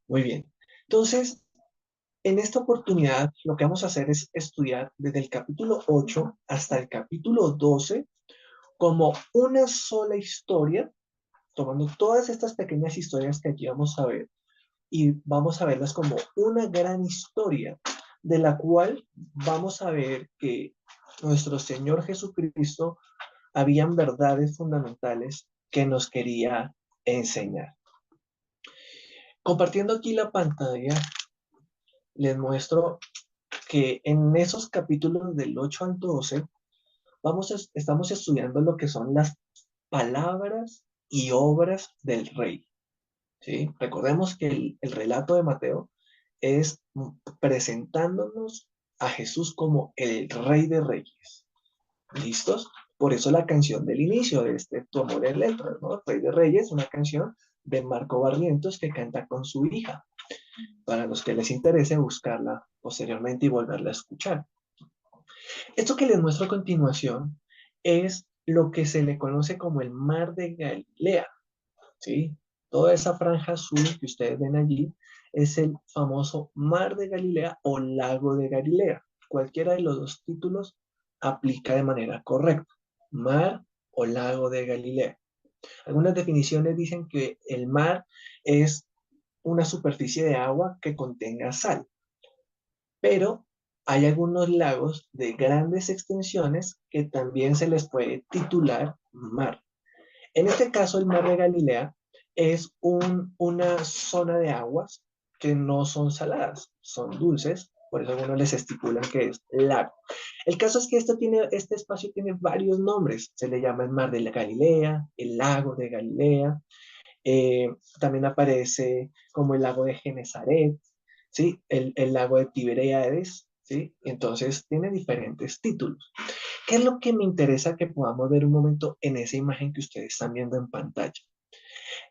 Muy bien. Entonces, en esta oportunidad, lo que vamos a hacer es estudiar desde el capítulo 8 hasta el capítulo 12 como una sola historia, tomando todas estas pequeñas historias que aquí vamos a ver y vamos a verlas como una gran historia de la cual vamos a ver que nuestro Señor Jesucristo habían verdades fundamentales que nos quería enseñar. Compartiendo aquí la pantalla, les muestro que en esos capítulos del 8 al 12 estamos estudiando lo que son las palabras y obras del rey. ¿Sí? Recordemos que el relato de Mateo es presentándonos a Jesús como el Rey de Reyes. ¿Listos? Por eso la canción del inicio de este Tu amor es lento, ¿no? Rey de Reyes, una canción de Marco Barrientos que canta con su hija, para los que les interese buscarla posteriormente y volverla a escuchar. Esto que les muestro a continuación es lo que se le conoce como el Mar de Galilea, ¿sí? Toda esa franja azul que ustedes ven allí es el famoso Mar de Galilea o Lago de Galilea. Cualquiera de los dos títulos aplica de manera correcta. Mar o Lago de Galilea. Algunas definiciones dicen que el mar es una superficie de agua que contenga sal, pero hay algunos lagos de grandes extensiones que también se les puede titular mar. En este caso, el mar de Galilea es una zona de aguas que no son saladas, son dulces, por eso algunos les estipulan que es lago. El caso es que este espacio tiene varios nombres, se le llama el mar de la Galilea, el lago de Galilea, eh, también aparece como el lago de Genesaret, ¿sí? El lago de Tiberíades, ¿sí? Entonces tiene diferentes títulos. ¿Qué es lo que me interesa que podamos ver un momento en esa imagen que ustedes están viendo en pantalla?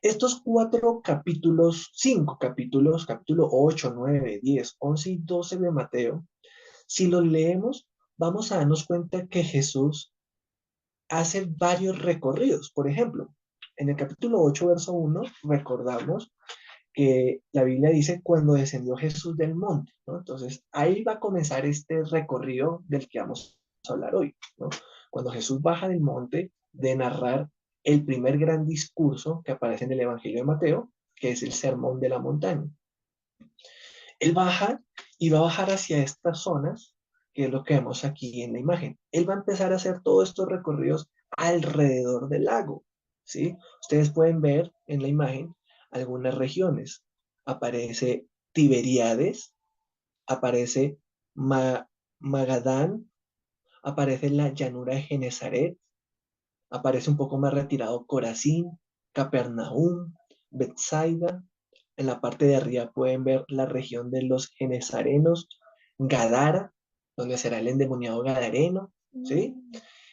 Estos cuatro capítulos, cinco capítulos, capítulo 8, 9, 10, 11 y 12 de Mateo, si los leemos, vamos a darnos cuenta que Jesús hace varios recorridos. Por ejemplo, en el capítulo 8, verso 1, recordamos que la Biblia dice cuando descendió Jesús del monte, ¿no? Entonces, ahí va a comenzar este recorrido del que vamos a hablar hoy, ¿no? Cuando Jesús baja del monte de narrar el primer gran discurso que aparece en el Evangelio de Mateo, que es el Sermón de la Montaña. Él baja y va a bajar hacia estas zonas, que es lo que vemos aquí en la imagen. Él va a empezar a hacer todos estos recorridos alrededor del lago, ¿sí? Ustedes pueden ver en la imagen algunas regiones. Aparece Tiberíades, aparece Magadán, aparece la llanura de Genezaret, aparece un poco más retirado Corazín, Capernaum, Bethsaida. En la parte de arriba pueden ver la región de los genezarenos, Gadara, donde será el endemoniado gadareno, ¿sí?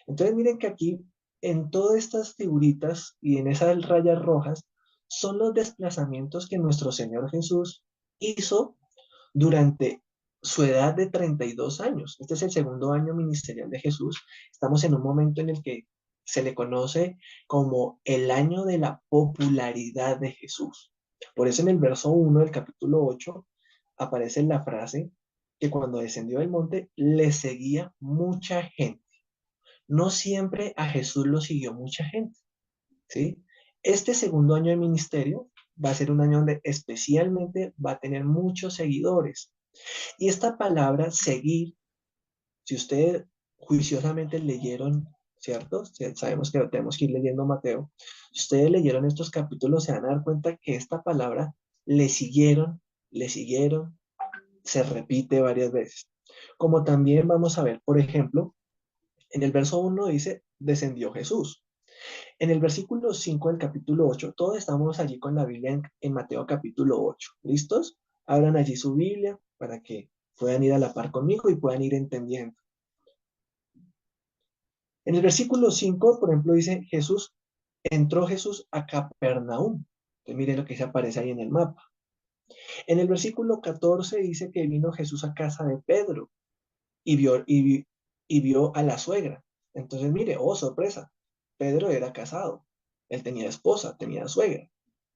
Entonces miren que aquí, en todas estas figuritas y en esas rayas rojas, son los desplazamientos que nuestro Señor Jesús hizo durante su edad de 32 años. Este es el segundo año ministerial de Jesús. Estamos en un momento en el que se le conoce como el año de la popularidad de Jesús. Por eso en el verso 1 del capítulo 8 aparece la frase que cuando descendió del monte le seguía mucha gente. No siempre a Jesús lo siguió mucha gente, ¿sí? Este segundo año de ministerio va a ser un año donde especialmente va a tener muchos seguidores. Y esta palabra seguir, si ustedes juiciosamente leyeron, ¿cierto? Sabemos que lo tenemos que ir leyendo Mateo. Si ustedes leyeron estos capítulos, se van a dar cuenta que esta palabra le siguieron, se repite varias veces. Como también vamos a ver, por ejemplo, en el verso 1 dice, descendió Jesús. En el versículo 5 del capítulo 8, todos estamos allí con la Biblia en Mateo capítulo 8. ¿Listos? Abran allí su Biblia para que puedan ir a la par conmigo y puedan ir entendiendo. En el versículo 5, por ejemplo, dice entró Jesús a Capernaum. Entonces, miren lo que se aparece ahí en el mapa. En el versículo 14 dice que vino Jesús a casa de Pedro y vio a la suegra. Entonces, mire, oh, sorpresa, Pedro era casado. Él tenía esposa, tenía suegra.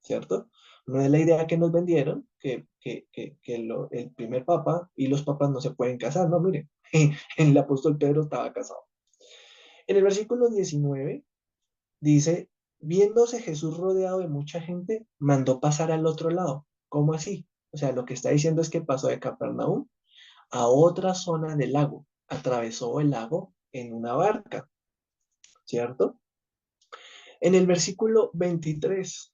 ¿cierto? No es la idea que nos vendieron, que el primer papa y los papas no se pueden casar, no, miren, el apóstol Pedro estaba casado. En el versículo 19 dice, viéndose Jesús rodeado de mucha gente, mandó pasar al otro lado. ¿Cómo así? O sea, lo que está diciendo es que pasó de Capernaum a otra zona del lago. Atravesó el lago en una barca, ¿cierto? En el versículo 23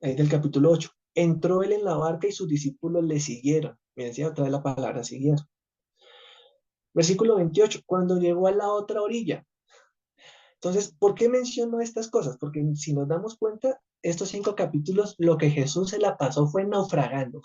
del capítulo 8, entró él en la barca y sus discípulos le siguieron. Miren, si otra vez la palabra siguieron. Versículo 28, cuando llegó a la otra orilla. Entonces, ¿por qué menciono estas cosas? Porque si nos damos cuenta, estos 5 capítulos, lo que Jesús se la pasó fue naufragando.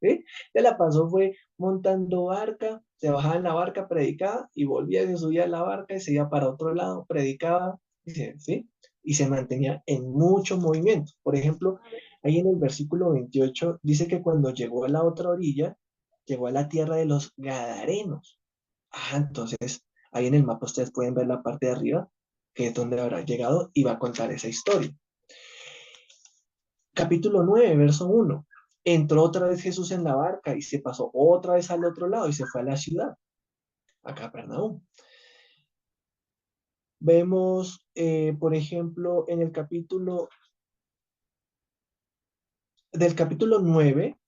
¿Sí? Se la pasó fue montando barca, se bajaba en la barca, predicaba y volvía, se subía a la barca y se iba para otro lado, predicaba, ¿sí? Y se mantenía en mucho movimiento. Por ejemplo, ahí en el versículo 28 dice que cuando llegó a la otra orilla, llegó a la tierra de los Gadarenos. Ah, entonces ahí en el mapa ustedes pueden ver la parte de arriba, que es donde habrá llegado y va a contar esa historia. Capítulo 9 verso 1. Entró otra vez Jesús en la barca y se pasó otra vez al otro lado y se fue a la ciudad, a Capernaum. Vemos, por ejemplo, en el del capítulo 9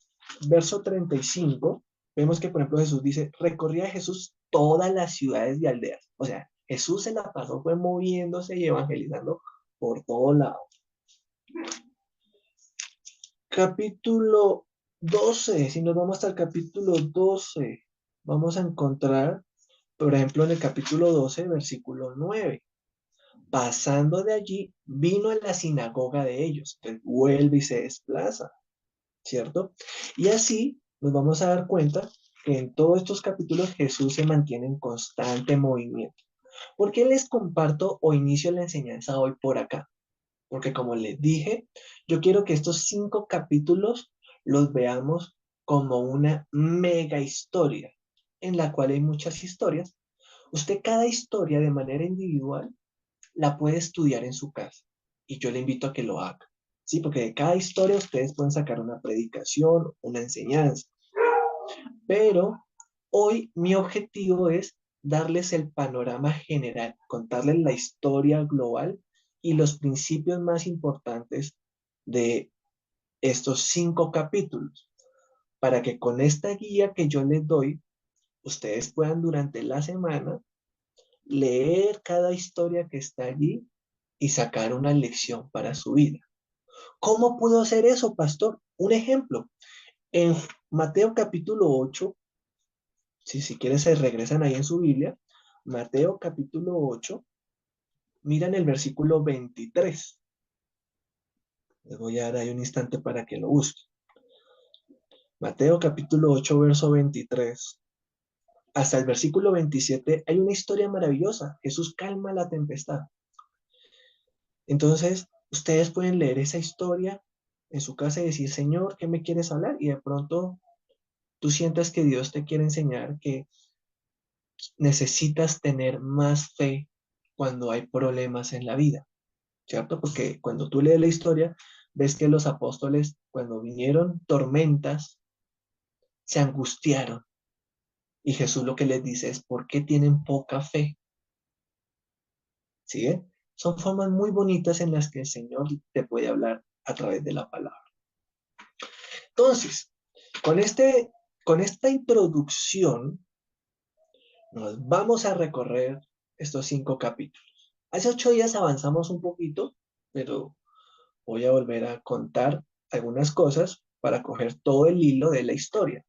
verso 35, vemos que, por ejemplo, Jesús dice, recorría Jesús todas las ciudades y aldeas. O sea, Jesús se la pasó, fue moviéndose y evangelizando por todo lado. Capítulo 12, si nos vamos hasta el capítulo 12, vamos a encontrar, por ejemplo, en el capítulo 12, versículo 9. Pasando de allí, vino a la sinagoga de ellos. Entonces, vuelve y se desplaza, ¿cierto? Y así nos vamos a dar cuenta que en todos estos capítulos Jesús se mantiene en constante movimiento. ¿Por qué les comparto o inicio la enseñanza hoy por acá? Porque como les dije, yo quiero que estos 5 capítulos los veamos como una mega historia, en la cual hay muchas historias. Usted cada historia de manera individual la puede estudiar en su casa y yo le invito a que lo haga. Sí, porque de cada historia ustedes pueden sacar una predicación, una enseñanza. Pero hoy mi objetivo es darles el panorama general, contarles la historia global y los principios más importantes de estos 5 capítulos, para que con esta guía que yo les doy, ustedes puedan durante la semana leer cada historia que está allí y sacar una lección para su vida. ¿Cómo puedo hacer eso, pastor? Un ejemplo, en Mateo capítulo 8, si quieres se regresan ahí en su Biblia, Mateo capítulo 8, miran el versículo 23. Les voy a dar ahí un instante para que lo busquen. Mateo capítulo 8, verso 23. Hasta el versículo 27 hay una historia maravillosa. Jesús calma la tempestad. Entonces, ustedes pueden leer esa historia en su casa y decir, Señor, ¿qué me quieres hablar? Y de pronto tú sientas que Dios te quiere enseñar que necesitas tener más fe cuando hay problemas en la vida, ¿cierto? Porque cuando tú lees la historia, ves que los apóstoles, cuando vinieron tormentas, se angustiaron. Y Jesús lo que les dice es, ¿por qué tienen poca fe? ¿Sí? Son formas muy bonitas en las que el Señor te puede hablar a través de la palabra. Entonces, con, con esta introducción, nos vamos a recorrer estos 5 capítulos. Hace 8 días avanzamos un poquito, pero voy a volver a contar algunas cosas para coger todo el hilo de la historia.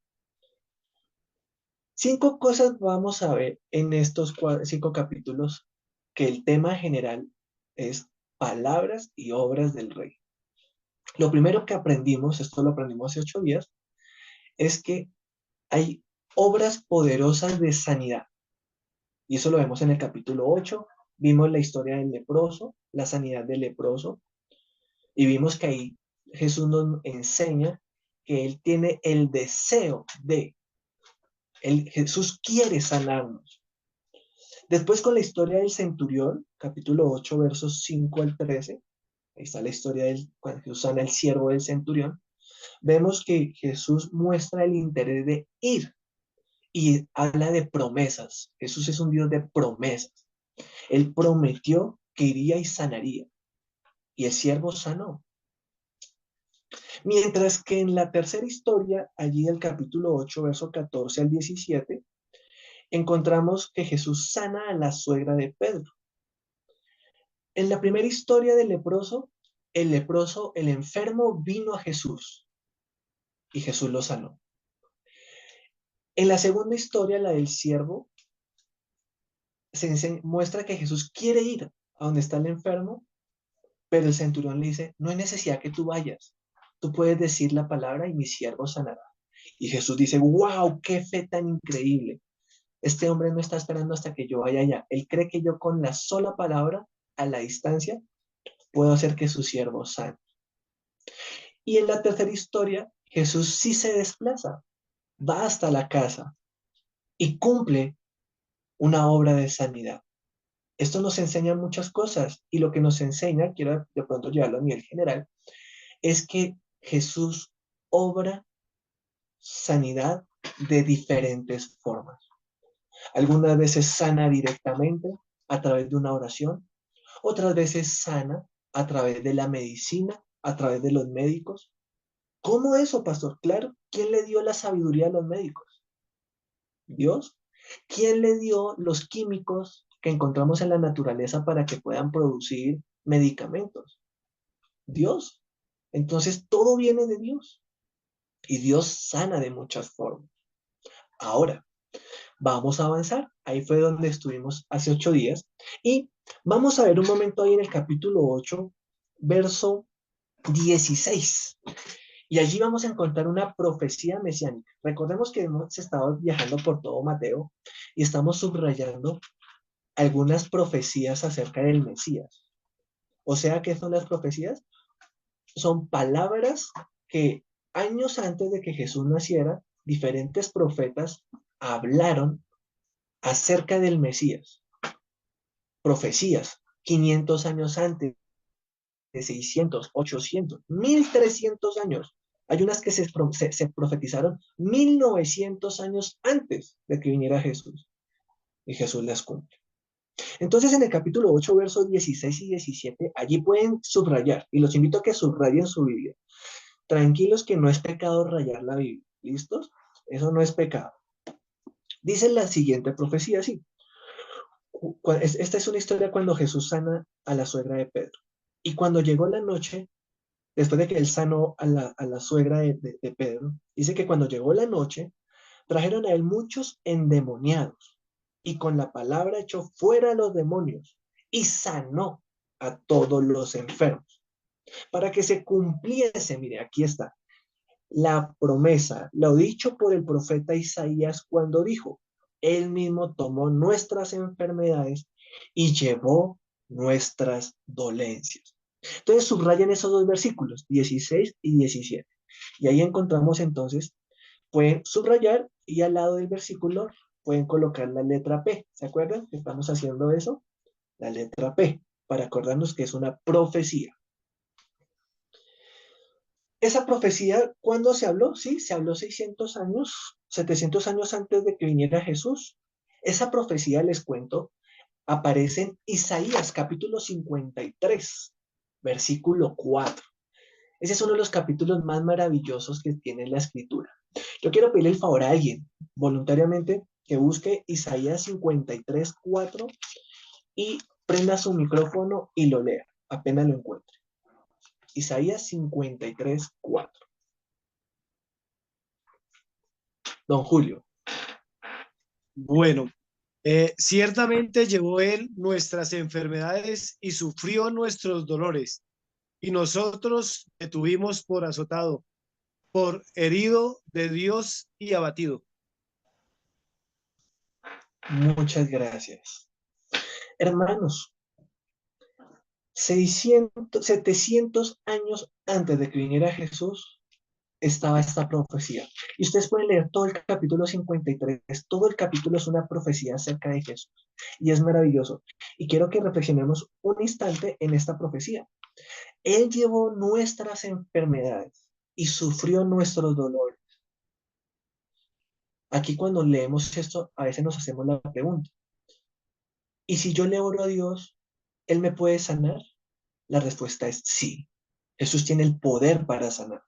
5 cosas vamos a ver en estos 5 capítulos, que el tema general es palabras y obras del rey. Lo primero que aprendimos, esto lo aprendimos hace 8 días, es que hay obras poderosas de sanidad. Y eso lo vemos en el capítulo 8. Vimos la historia del leproso, la sanidad del leproso, y vimos que ahí Jesús nos enseña que Él tiene el deseo Jesús quiere sanarnos. Después con la historia del centurión, capítulo 8, versos 5 al 13, ahí está la historia cuando Jesús sana al siervo del centurión, vemos que Jesús muestra el interés de ir y habla de promesas. Jesús es un Dios de promesas. Él prometió que iría y sanaría, y el siervo sanó. Mientras que en la tercera historia, allí del capítulo 8, verso 14 al 17, encontramos que Jesús sana a la suegra de Pedro. En la primera historia del leproso, el enfermo vino a Jesús y Jesús lo sanó. En la segunda historia, la del siervo, muestra que Jesús quiere ir a donde está el enfermo, pero el centurión le dice, no hay necesidad que tú vayas, tú puedes decir la palabra y mi siervo sanará. Y Jesús dice, wow, qué fe tan increíble. Este hombre no está esperando hasta que yo vaya allá. Él cree que yo con la sola palabra, a la distancia, puedo hacer que su siervo sane. Y en la tercera historia, Jesús sí se desplaza, va hasta la casa y cumple una obra de sanidad. Esto nos enseña muchas cosas y lo que nos enseña, quiero de pronto llevarlo a nivel general, es que Jesús obra sanidad de diferentes formas. Algunas veces sana directamente a través de una oración, otras veces sana a través de la medicina, a través de los médicos. ¿Cómo eso, pastor? Claro, ¿quién le dio la sabiduría a los médicos? Dios. ¿Quién le dio los químicos que encontramos en la naturaleza para que puedan producir medicamentos? Dios. Entonces todo viene de Dios y Dios sana de muchas formas. Ahora, vamos a avanzar. Ahí fue donde estuvimos hace 8 días y vamos a ver un momento ahí en el capítulo 8, verso 16. Y allí vamos a encontrar una profecía mesiánica. Recordemos que hemos estado viajando por todo Mateo y estamos subrayando algunas profecías acerca del Mesías. O sea, ¿qué son las profecías? Son palabras que años antes de que Jesús naciera, diferentes profetas hablaron acerca del Mesías. Profecías, 500 años antes, de 600, 800, 1300 años. Hay unas que se profetizaron 1900 años antes de que viniera Jesús. Y Jesús las cumple. Entonces, en el capítulo 8, versos 16 y 17, allí pueden subrayar, y los invito a que subrayen su Biblia. Tranquilos que no es pecado rayar la Biblia. ¿Listos? Eso no es pecado. Dice la siguiente profecía así. Esta es una historia cuando Jesús sana a la suegra de Pedro. Y cuando llegó la noche, después de que él sanó a la suegra de Pedro, dice que cuando llegó la noche, trajeron a él muchos endemoniados y con la palabra echó fuera a los demonios y sanó a todos los enfermos. Para que se cumpliese, mire, aquí está, la promesa, lo dicho por el profeta Isaías cuando dijo, él mismo tomó nuestras enfermedades y llevó nuestras dolencias. Entonces subrayan esos dos versículos, 16 y 17. Y ahí encontramos entonces, pueden subrayar y al lado del versículo pueden colocar la letra P. ¿Se acuerdan que estamos haciendo eso? La letra P, para acordarnos que es una profecía. Esa profecía, ¿cuándo se habló? Sí, se habló 600 años, 700 años antes de que viniera Jesús. Esa profecía, les cuento, aparece en Isaías capítulo 53, versículo 4. Ese es uno de los capítulos más maravillosos que tiene la escritura. Yo quiero pedirle el favor a alguien, voluntariamente, que busque Isaías 53, 4 y prenda su micrófono y lo lea, apenas lo encuentre. Isaías 53, 4. Don Julio. Bueno, ciertamente llevó él nuestras enfermedades y sufrió nuestros dolores, y nosotros le tuvimos por azotado, por herido de Dios y abatido. Muchas gracias. Hermanos, 700 años antes de que viniera Jesús, estaba esta profecía. Y ustedes pueden leer todo el capítulo 53. Todo el capítulo es una profecía acerca de Jesús. Y es maravilloso. Y quiero que reflexionemos un instante en esta profecía. Él llevó nuestras enfermedades y sufrió nuestros dolores. Aquí cuando leemos esto, a veces nos hacemos la pregunta, ¿y si yo le oro a Dios, Él me puede sanar? La respuesta es sí. Jesús tiene el poder para sanar.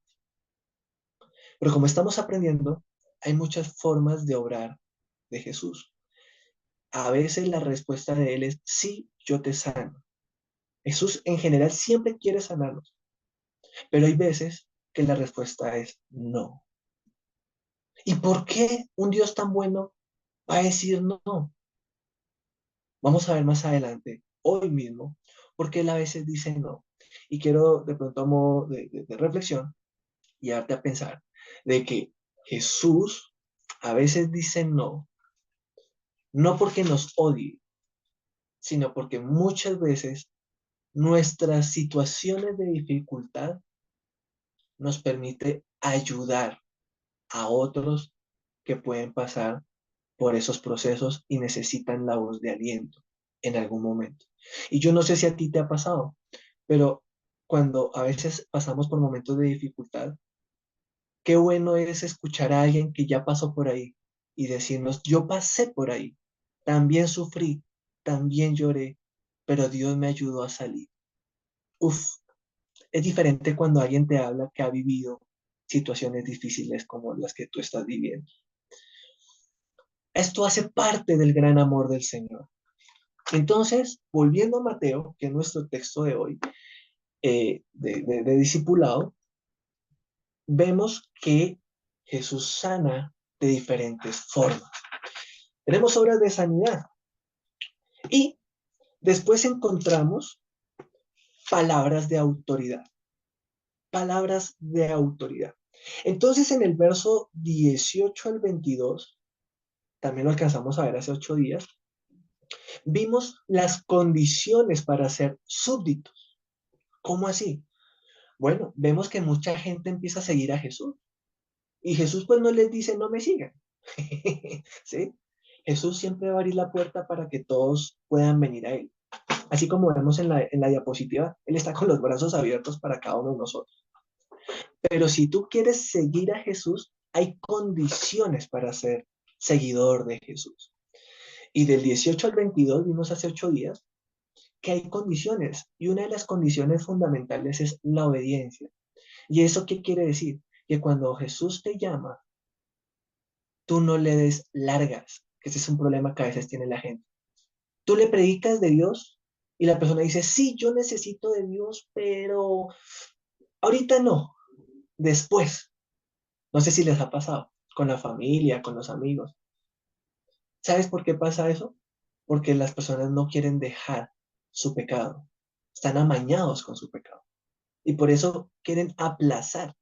Pero como estamos aprendiendo, hay muchas formas de obrar de Jesús. A veces la respuesta de Él es sí, yo te sano. Jesús en general siempre quiere sanarnos, pero hay veces que la respuesta es no. ¿Y por qué un Dios tan bueno va a decir no? Vamos a ver más adelante, hoy mismo, porque Él a veces dice no. Y quiero de pronto a modo de reflexión y darte a pensar de que Jesús a veces dice no, no porque nos odie, sino porque muchas veces nuestras situaciones de dificultad nos permite ayudar a otros que pueden pasar por esos procesos y necesitan la voz de aliento en algún momento. Y yo no sé si a ti te ha pasado, pero cuando a veces pasamos por momentos de dificultad, qué bueno es escuchar a alguien que ya pasó por ahí y decirnos, yo pasé por ahí, también sufrí, también lloré, pero Dios me ayudó a salir. Uf, es diferente cuando alguien te habla que ha vivido situaciones difíciles como las que tú estás viviendo. Esto hace parte del gran amor del Señor. Entonces, volviendo a Mateo, que es nuestro texto de hoy, de discipulado, vemos que Jesús sana de diferentes formas. Tenemos obras de sanidad y después encontramos palabras de autoridad. Palabras de autoridad. Entonces, en el verso 18 al 22, también lo alcanzamos a ver hace 8 días, vimos las condiciones para ser súbditos. ¿Cómo así? Bueno, vemos que mucha gente empieza a seguir a Jesús y Jesús pues no les dice no me sigan. ¿Sí? Jesús siempre va a abrir la puerta para que todos puedan venir a Él. Así como vemos en la diapositiva, Él está con los brazos abiertos para cada uno de nosotros. Pero si tú quieres seguir a Jesús, hay condiciones para ser seguidor de Jesús. Y del 18 al 22 vimos hace 8 días que hay condiciones y una de las condiciones fundamentales es la obediencia. ¿Y eso qué quiere decir? Que cuando Jesús te llama, tú no le des largas, que ese es un problema que a veces tiene la gente. Tú le predicas de Dios y la persona dice, sí, yo necesito de Dios, pero ahorita no, después. No sé si les ha pasado con la familia, con los amigos. ¿Sabes por qué pasa eso? Porque las personas no quieren dejar su pecado. Están amañados con su pecado. Y por eso quieren aplazar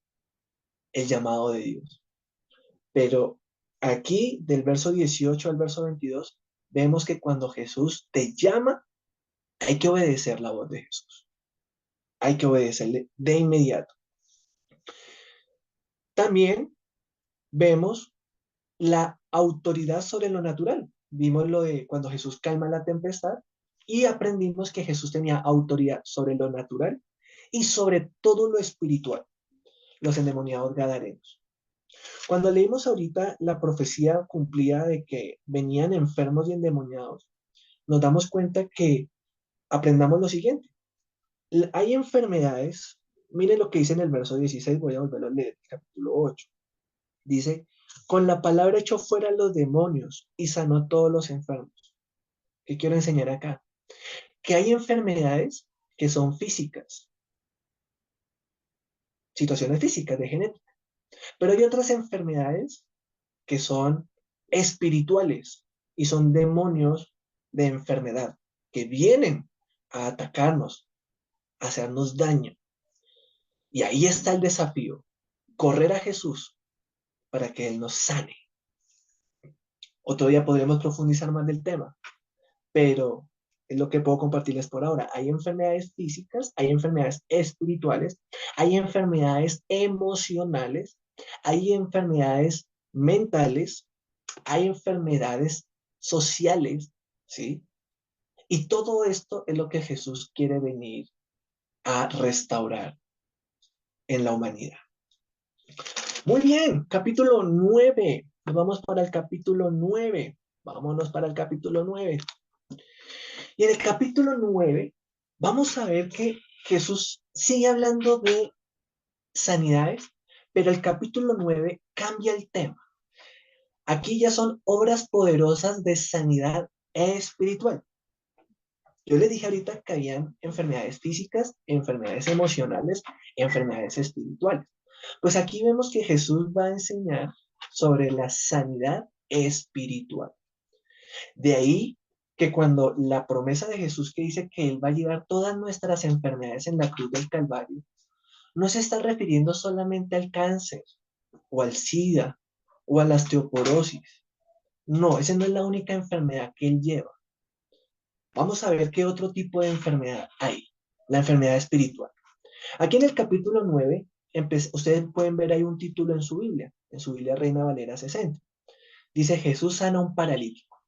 el llamado de Dios. Pero aquí, del verso 18 al verso 22, vemos que cuando Jesús te llama, hay que obedecer la voz de Jesús. Hay que obedecerle de inmediato. También vemos la autoridad sobre lo natural. Vimos lo de cuando Jesús calma la tempestad y aprendimos que Jesús tenía autoridad sobre lo natural y sobre todo lo espiritual, los endemoniados gadarenos. Cuando leímos ahorita la profecía cumplida de que venían enfermos y endemoniados, nos damos cuenta que aprendamos lo siguiente. Hay enfermedades, miren lo que dice en el verso 16, voy a volverlo a leer, capítulo 8. Dice, con la palabra echó fuera los demonios y sanó todos los enfermos. ¿Qué quiero enseñar acá? Que hay enfermedades que son físicas, situaciones físicas de genética, pero hay otras enfermedades que son espirituales y son demonios de enfermedad que vienen a atacarnos, a hacernos daño. Y ahí está el desafío, correr a Jesús para que Él nos sane. Otro día podremos profundizar más del tema, pero es lo que puedo compartirles por ahora. Hay enfermedades físicas, hay enfermedades espirituales, hay enfermedades emocionales, hay enfermedades mentales, hay enfermedades sociales, ¿sí? Y todo esto es lo que Jesús quiere venir a restaurar en la humanidad. Muy bien, capítulo 9. Nos vamos para el capítulo 9. Vámonos para el capítulo 9. Y en el capítulo 9 vamos a ver que Jesús sigue hablando de sanidades, pero el capítulo 9 cambia el tema. Aquí ya son obras poderosas de sanidad espiritual. Yo les dije ahorita que habían enfermedades físicas, enfermedades emocionales, enfermedades espirituales. Pues aquí vemos que Jesús va a enseñar sobre la sanidad espiritual. De ahí que cuando la promesa de Jesús que dice que Él va a llevar todas nuestras enfermedades en la cruz del Calvario, no se está refiriendo solamente al cáncer o al SIDA o a la osteoporosis. No, esa no es la única enfermedad que Él lleva. Vamos a ver qué otro tipo de enfermedad hay. La enfermedad espiritual. Aquí en el capítulo 9, ustedes pueden ver ahí un título en su Biblia Reina Valera 60. Dice, Jesús sana a un paralítico.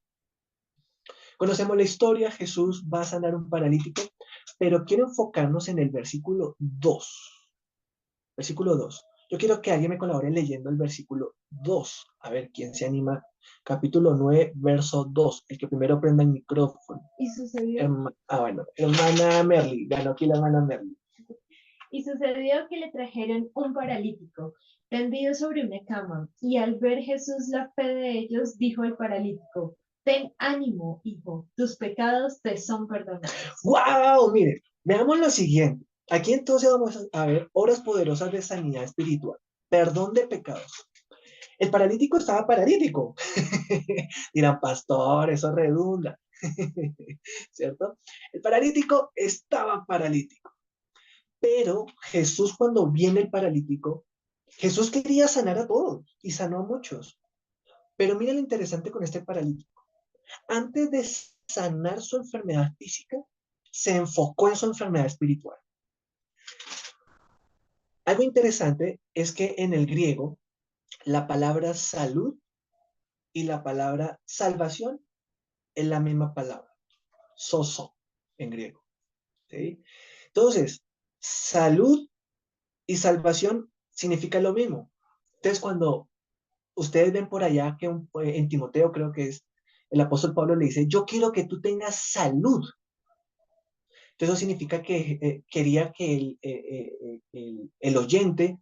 Conocemos la historia, Jesús va a sanar a un paralítico, pero quiero enfocarnos en el versículo 2. Versículo 2. Yo quiero que alguien me colabore leyendo el versículo 2. A ver, ¿quién se anima? Capítulo 9, verso 2. El que primero prenda el micrófono. Y sucedió, Bueno, hermana Merly. Ganó aquí la hermana Merly. y sucedió que le trajeron un paralítico tendido sobre una cama, y al ver Jesús la fe de ellos, dijo al paralítico: ten ánimo, hijo, tus pecados te son perdonados. ¡Wow! Mire, veamos lo siguiente. Aquí entonces vamos a ver obras poderosas de sanidad espiritual. Perdón de pecados. El paralítico estaba paralítico. Dirán, pastor, eso redunda. ¿Cierto? El paralítico estaba paralítico. Pero Jesús, cuando viene el paralítico, Jesús quería sanar a todos y sanó a muchos. Pero mira lo interesante con este paralítico. Antes de sanar su enfermedad física, se enfocó en su enfermedad espiritual. Algo interesante es que en el griego, la palabra salud y la palabra salvación es la misma palabra, sozo en griego. ¿Sí? Entonces, salud y salvación significa lo mismo. Entonces, cuando ustedes ven por allá que en Timoteo creo que es, el apóstol Pablo le dice, yo quiero que tú tengas salud. Entonces, eso significa que quería que el oyente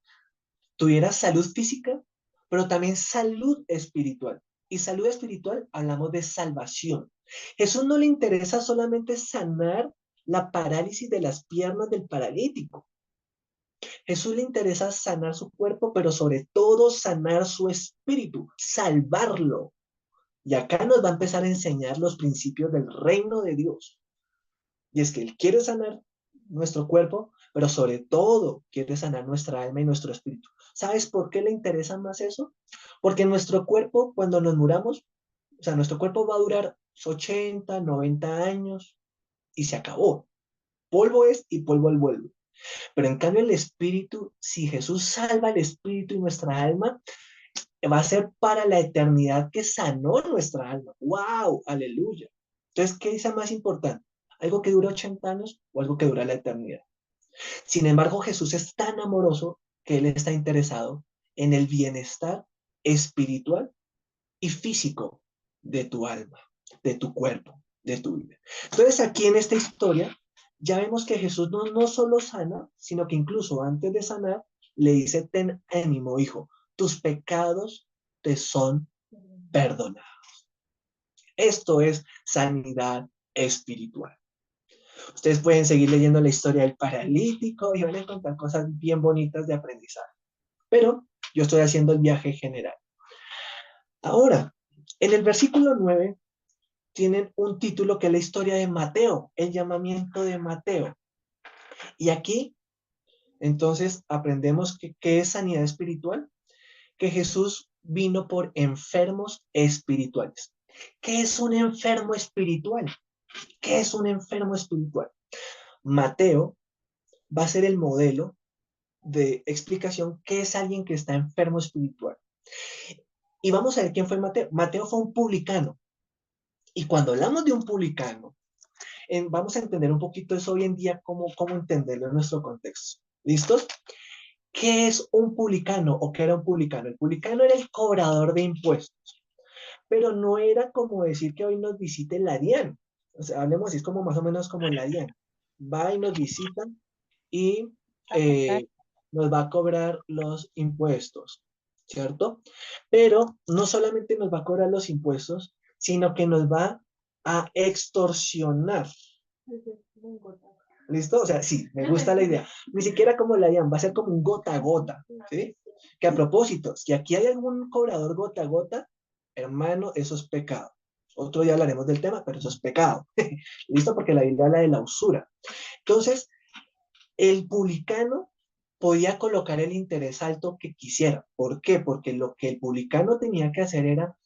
tuviera salud física, pero también salud espiritual. Y salud espiritual hablamos de salvación. Jesús no le interesa solamente sanar la parálisis de las piernas del paralítico. Jesús le interesa sanar su cuerpo, pero sobre todo sanar su espíritu, salvarlo. Y acá nos va a empezar a enseñar los principios del reino de Dios. Y es que Él quiere sanar nuestro cuerpo, pero sobre todo quiere sanar nuestra alma y nuestro espíritu. ¿Sabes por qué le interesa más eso? Porque nuestro cuerpo, cuando nos muramos, o sea, nuestro cuerpo va a durar 80, 90 años y se acabó. Polvo es y polvo al vuelve. Pero en cambio el espíritu, si Jesús salva el espíritu y nuestra alma, va a ser para la eternidad que sanó nuestra alma. ¡Wow! ¡Aleluya! Entonces, ¿qué es más importante? ¿Algo que dura 80 años o algo que dura la eternidad? Sin embargo, Jesús es tan amoroso que Él está interesado en el bienestar espiritual y físico de tu alma, de tu cuerpo, de tu vida. Entonces, aquí en esta historia, ya vemos que Jesús no solo sana, sino que incluso antes de sanar, le dice, ten ánimo, hijo, tus pecados te son perdonados. Esto es sanidad espiritual. Ustedes pueden seguir leyendo la historia del paralítico y van a encontrar cosas bien bonitas de aprendizaje. Pero yo estoy haciendo el viaje general. Ahora, en el versículo 9 tienen un título que es la historia de Mateo, el llamamiento de Mateo. Y aquí, entonces, aprendemos qué es sanidad espiritual, que Jesús vino por enfermos espirituales. ¿Qué es un enfermo espiritual? ¿Qué es un enfermo espiritual? Mateo va a ser el modelo de explicación qué es alguien que está enfermo espiritual. Y vamos a ver quién fue Mateo. Mateo fue un publicano. Y cuando hablamos de un publicano, Vamos a entender un poquito eso hoy en día, cómo entenderlo en nuestro contexto. ¿Listos? ¿Qué es un publicano o qué era un publicano? El publicano era el cobrador de impuestos, pero no era como decir que hoy nos visite la DIAN. O sea, hablemos así, es como más o menos como la DIAN. Va y nos visita y nos va a cobrar los impuestos, ¿cierto? Pero no solamente nos va a cobrar los impuestos, sino que nos va a extorsionar. ¿Listo? O sea, sí, me gusta la idea. Ni siquiera como la DIAN, va a ser como un gota a gota, ¿sí? Que a propósito, si aquí hay algún cobrador gota a gota, hermano, eso es pecado. Otro día hablaremos del tema, pero eso es pecado. ¿Listo? Porque la Biblia habla de la usura. Entonces, el publicano podía colocar el interés alto que quisiera. ¿Por qué? Porque lo que el publicano tenía que hacer era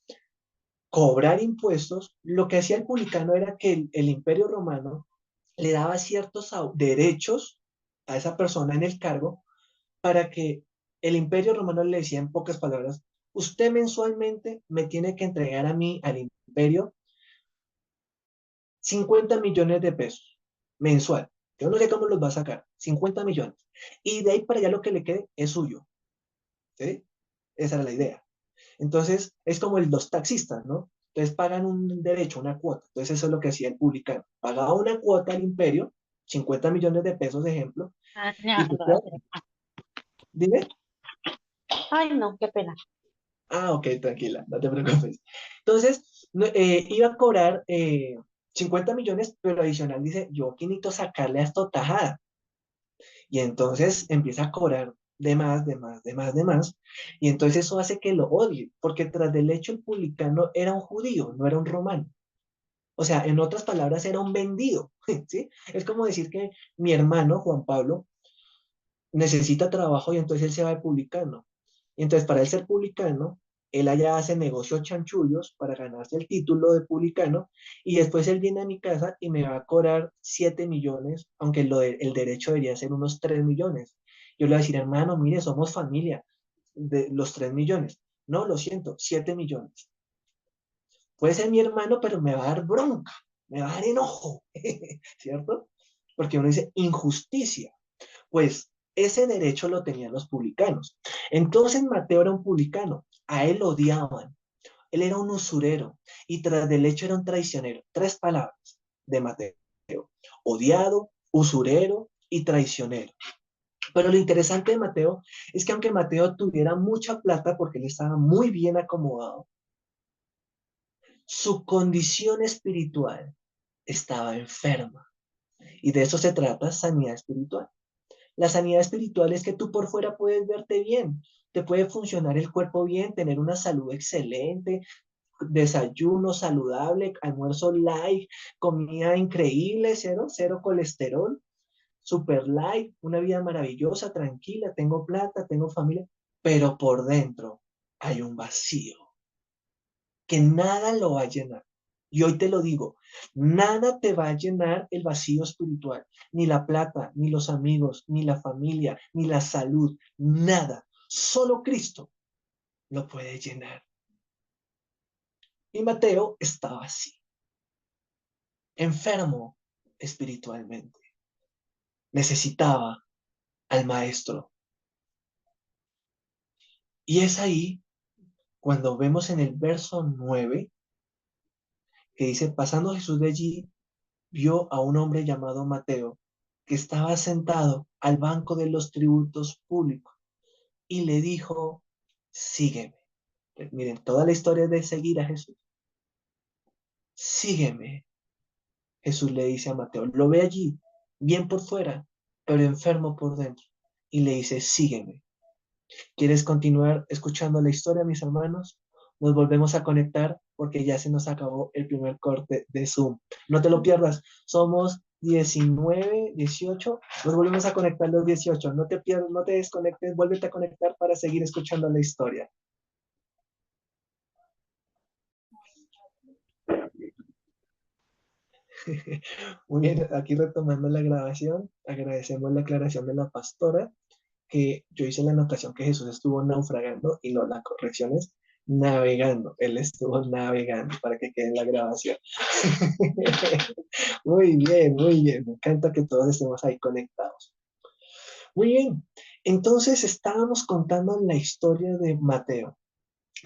cobrar impuestos. Lo que hacía el publicano era que el Imperio Romano le daba ciertos derechos a esa persona en el cargo para que el Imperio Romano le decía en pocas palabras, usted mensualmente me tiene que entregar a mí, al imperio, 50 millones de pesos mensual. Yo no sé cómo los va a sacar, 50 millones. Y de ahí para allá lo que le quede es suyo. ¿Sí? Esa era la idea. Entonces, es como los taxistas, ¿no? Entonces pagan un derecho, una cuota. Entonces, eso es lo que hacía el publicano. Pagaba una cuota al imperio, 50 millones de pesos, de ejemplo. Ah, Y no, pues, dime. ay, no, qué pena. Ah, ok, tranquila, no te preocupes. Entonces, iba a cobrar 50 millones, pero adicional dice, yo aquí necesito sacarle a esto tajada. Y entonces empieza a cobrar de más, de más, de más, de más. Y entonces eso hace que lo odie, porque tras del hecho el publicano era un judío, no era un romano. O sea, en otras palabras, era un vendido, ¿sí? Es como decir que mi hermano, Juan Pablo, necesita trabajo y entonces él se va de publicano. Y entonces para él ser publicano, él allá hace negocios chanchullos para ganarse el título de publicano y después él viene a mi casa y me va a cobrar 7 millones, aunque el derecho debería ser unos 3 millones. Yo le voy a decir, hermano, mire, somos familia de los 3 millones. No, lo siento, 7 millones. Puede ser mi hermano, pero me va a dar bronca, me va a dar enojo, ¿cierto? Porque uno dice injusticia. Pues ese derecho lo tenían los publicanos. Entonces Mateo era un publicano, a él lo odiaban, él era un usurero y tras del hecho era un traicionero. Tres palabras de Mateo: odiado, usurero y traicionero. Pero lo interesante de Mateo es que aunque Mateo tuviera mucha plata porque él estaba muy bien acomodado, su condición espiritual estaba enferma. Y de eso se trata sanidad espiritual. La sanidad espiritual es que tú por fuera puedes verte bien, te puede funcionar el cuerpo bien, tener una salud excelente, desayuno saludable, almuerzo light, comida increíble, cero colesterol, super light, una vida maravillosa, tranquila, tengo plata, tengo familia, pero por dentro hay un vacío que nada lo va a llenar. Y hoy te lo digo, nada te va a llenar el vacío espiritual, ni la plata, ni los amigos, ni la familia, ni la salud, nada. Solo Cristo lo puede llenar. Y Mateo estaba así, enfermo espiritualmente. Necesitaba al maestro. Y es ahí cuando vemos en el verso 9 que dice, pasando Jesús de allí, vio a un hombre llamado Mateo, que estaba sentado al banco de los tributos públicos, y le dijo, sígueme. Miren, toda la historia es de seguir a Jesús. Sígueme. Jesús le dice a Mateo, lo ve allí, bien por fuera, pero enfermo por dentro. Y le dice, sígueme. ¿Quieres continuar escuchando la historia, mis hermanos? Nos volvemos a conectar porque ya se nos acabó el primer corte de Zoom. No te lo pierdas. Somos 19, 18. Nos volvemos a conectar los 18. No te pierdas, no te desconectes. Vuélvete a conectar para seguir escuchando la historia. Muy bien, aquí retomando la grabación, agradecemos la aclaración de la pastora, que yo hice la anotación que Jesús estuvo naufragando y no las correcciones. navegando. Él estuvo navegando para que quede en la grabación. Muy bien, muy bien. Me encanta que todos estemos ahí conectados. Muy bien. Entonces estábamos contando la historia de Mateo.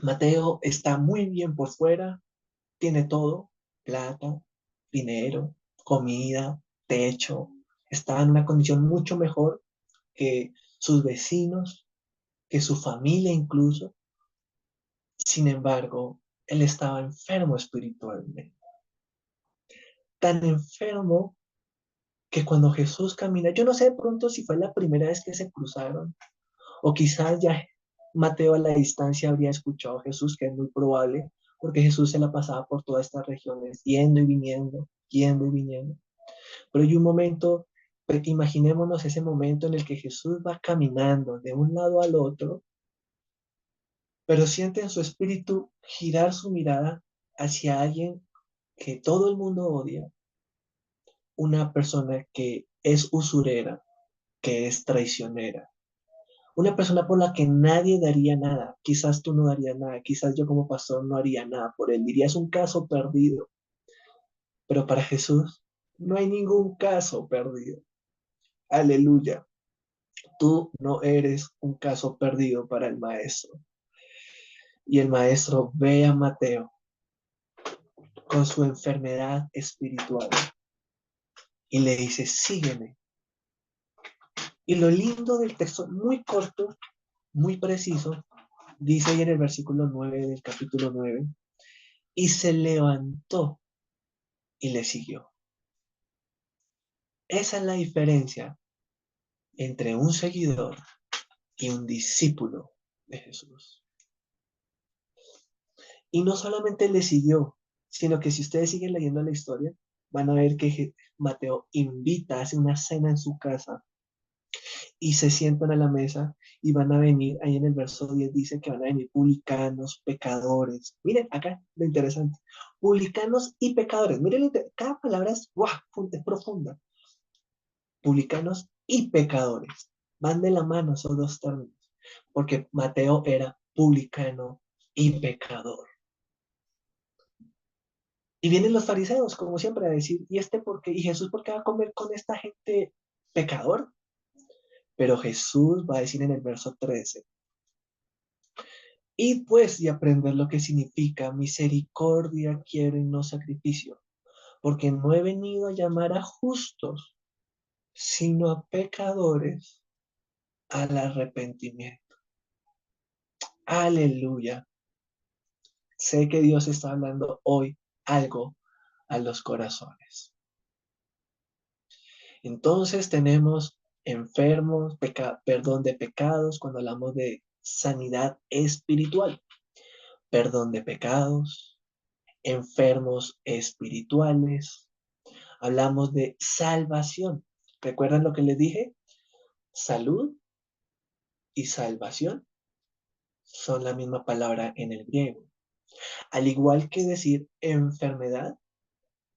Mateo está muy bien por fuera, tiene todo, plata, dinero, comida, techo. Está en una condición mucho mejor que sus vecinos, que su familia incluso. Sin embargo, él estaba enfermo espiritualmente. Tan enfermo que cuando Jesús camina, yo no sé de pronto si fue la primera vez que se cruzaron, o quizás ya Mateo a la distancia habría escuchado a Jesús, que es muy probable, porque Jesús se la pasaba por todas estas regiones, yendo y viniendo, yendo y viniendo. Pero hay un momento, imaginémonos ese momento en el que Jesús va caminando de un lado al otro, pero siente en su espíritu girar su mirada hacia alguien que todo el mundo odia, una persona que es usurera, que es traicionera, una persona por la que nadie daría nada. Quizás tú no darías nada, quizás yo como pastor no haría nada por él, diría es un caso perdido, pero para Jesús no hay ningún caso perdido. Aleluya, tú no eres un caso perdido para el maestro. Y el maestro ve a Mateo con su enfermedad espiritual y le dice, sígueme. Y lo lindo del texto, muy corto, muy preciso, dice ahí en el versículo 9 del capítulo 9, y se levantó y le siguió. Esa es la diferencia entre un seguidor y un discípulo de Jesús. Y no solamente le siguió, sino que si ustedes siguen leyendo la historia, van a ver que Mateo invita, hace una cena en su casa y se sientan a la mesa y van a venir, ahí en el verso 10 dice que van a venir publicanos, pecadores. Miren acá lo interesante, publicanos y pecadores. Miren, cada palabra es, ¡guau!, es profunda. Publicanos y pecadores. Van de la mano esos dos términos, porque Mateo era publicano y pecador. Y vienen los fariseos, como siempre, a decir, ¿y este por qué? ¿Y Jesús por qué va a comer con esta gente pecador? Pero Jesús va a decir en el verso 13, y pues y aprender lo que significa misericordia quiero y no sacrificio, porque no he venido a llamar a justos, sino a pecadores al arrepentimiento. Aleluya. Sé que Dios está hablando hoy algo a los corazones. Entonces tenemos enfermos, perdón de pecados, cuando hablamos de sanidad espiritual, perdón de pecados, enfermos espirituales, hablamos de salvación. ¿Recuerdan lo que les dije? Salud y salvación son la misma palabra en el griego, al igual que decir enfermedad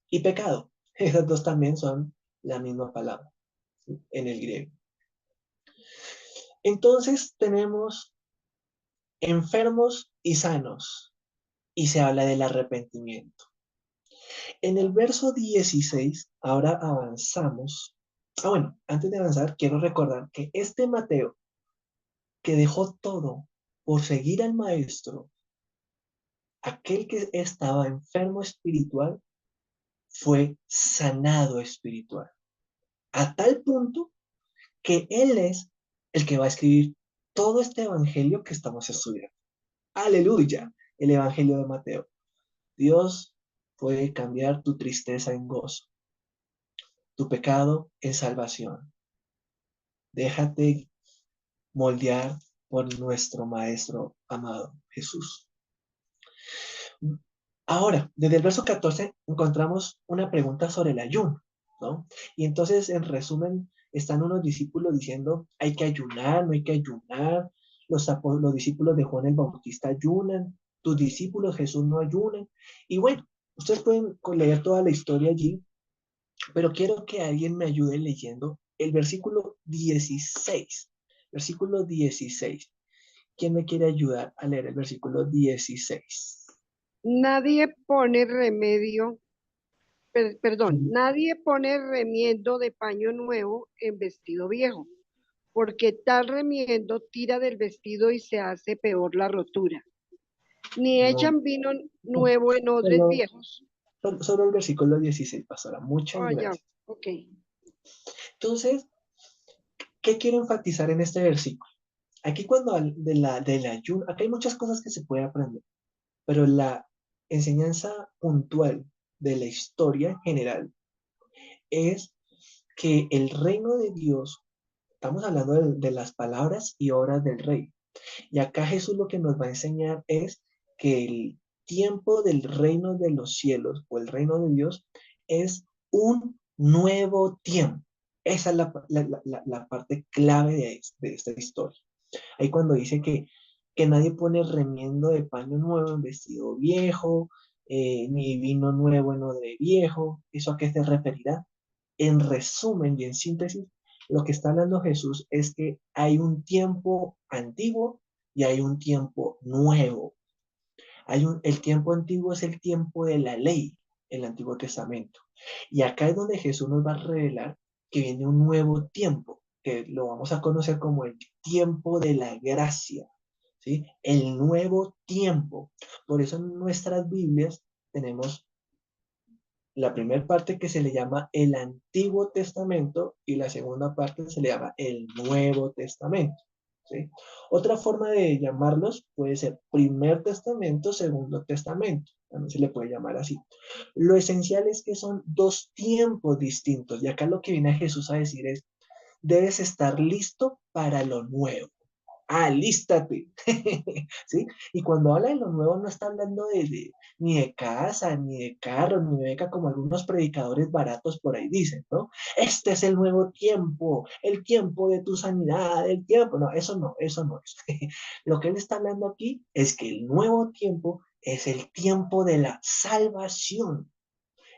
y pecado. Esas dos también son la misma palabra en el griego. Entonces tenemos enfermos y sanos, y se habla del arrepentimiento. En el verso 16, ahora avanzamos. Bueno, antes de avanzar, quiero recordar que este Mateo, que dejó todo por seguir al maestro, aquel que estaba enfermo espiritual, fue sanado espiritual. A tal punto que él es el que va a escribir todo este evangelio que estamos estudiando. Aleluya, el evangelio de Mateo. Dios puede cambiar tu tristeza en gozo, tu pecado en salvación. Déjate moldear por nuestro Maestro amado Jesús. Ahora, desde el verso 14 encontramos una pregunta sobre el ayuno, ¿no? Y entonces, en resumen, están unos discípulos diciendo, hay que ayunar, no hay que ayunar. Los discípulos de Juan el Bautista ayunan, tus discípulos Jesús no ayunan. Y bueno, ustedes pueden leer toda la historia allí, pero quiero que alguien me ayude leyendo el versículo 16. Versículo 16. ¿Quién me quiere ayudar a leer el versículo 16? Nadie pone remedio, perdón, Sí. nadie pone remiendo de paño nuevo en vestido viejo, porque tal remiendo tira del vestido y se hace peor la rotura. Ni No, echan vino no, nuevo en odres solo, viejos. solo el versículo 16, pastora. Muchas Oh, ya, gracias. ok. Entonces, ¿qué quiero enfatizar en este versículo? Aquí cuando del ayuno, acá hay muchas cosas que se puede aprender, pero la enseñanza puntual de la historia en general es que el reino de Dios, estamos hablando de las palabras y obras del rey. Y acá Jesús lo que nos va a enseñar es que el tiempo del reino de los cielos o el reino de Dios es un nuevo tiempo. Esa es la parte clave de esta historia. Ahí cuando dice que nadie pone remiendo de paño nuevo en vestido viejo, ni vino nuevo en odre viejo, ¿eso a qué se referirá? En resumen y en síntesis, lo que está hablando Jesús es que hay un tiempo antiguo y hay un tiempo nuevo. El tiempo antiguo es el tiempo de la ley, el Antiguo Testamento. Y acá es donde Jesús nos va a revelar que viene un nuevo tiempo, que lo vamos a conocer como el tiempo de la gracia, ¿sí? El nuevo tiempo. Por eso en nuestras Biblias tenemos la primera parte que se le llama el Antiguo Testamento y la segunda parte se le llama el Nuevo Testamento. ¿Sí? Otra forma de llamarlos puede ser Primer Testamento, Segundo Testamento. También se le puede llamar así. Lo esencial es que son dos tiempos distintos. Y acá lo que viene Jesús a decir es, debes estar listo para lo nuevo. Alístate, ¿sí? Y cuando habla de lo nuevo no está hablando ni de casa, ni de carro, ni de beca, como algunos predicadores baratos por ahí dicen, ¿no? Este es el tiempo de tu sanidad, el tiempo, no, eso no es. Lo que él está hablando aquí es que el nuevo tiempo es el tiempo de la salvación,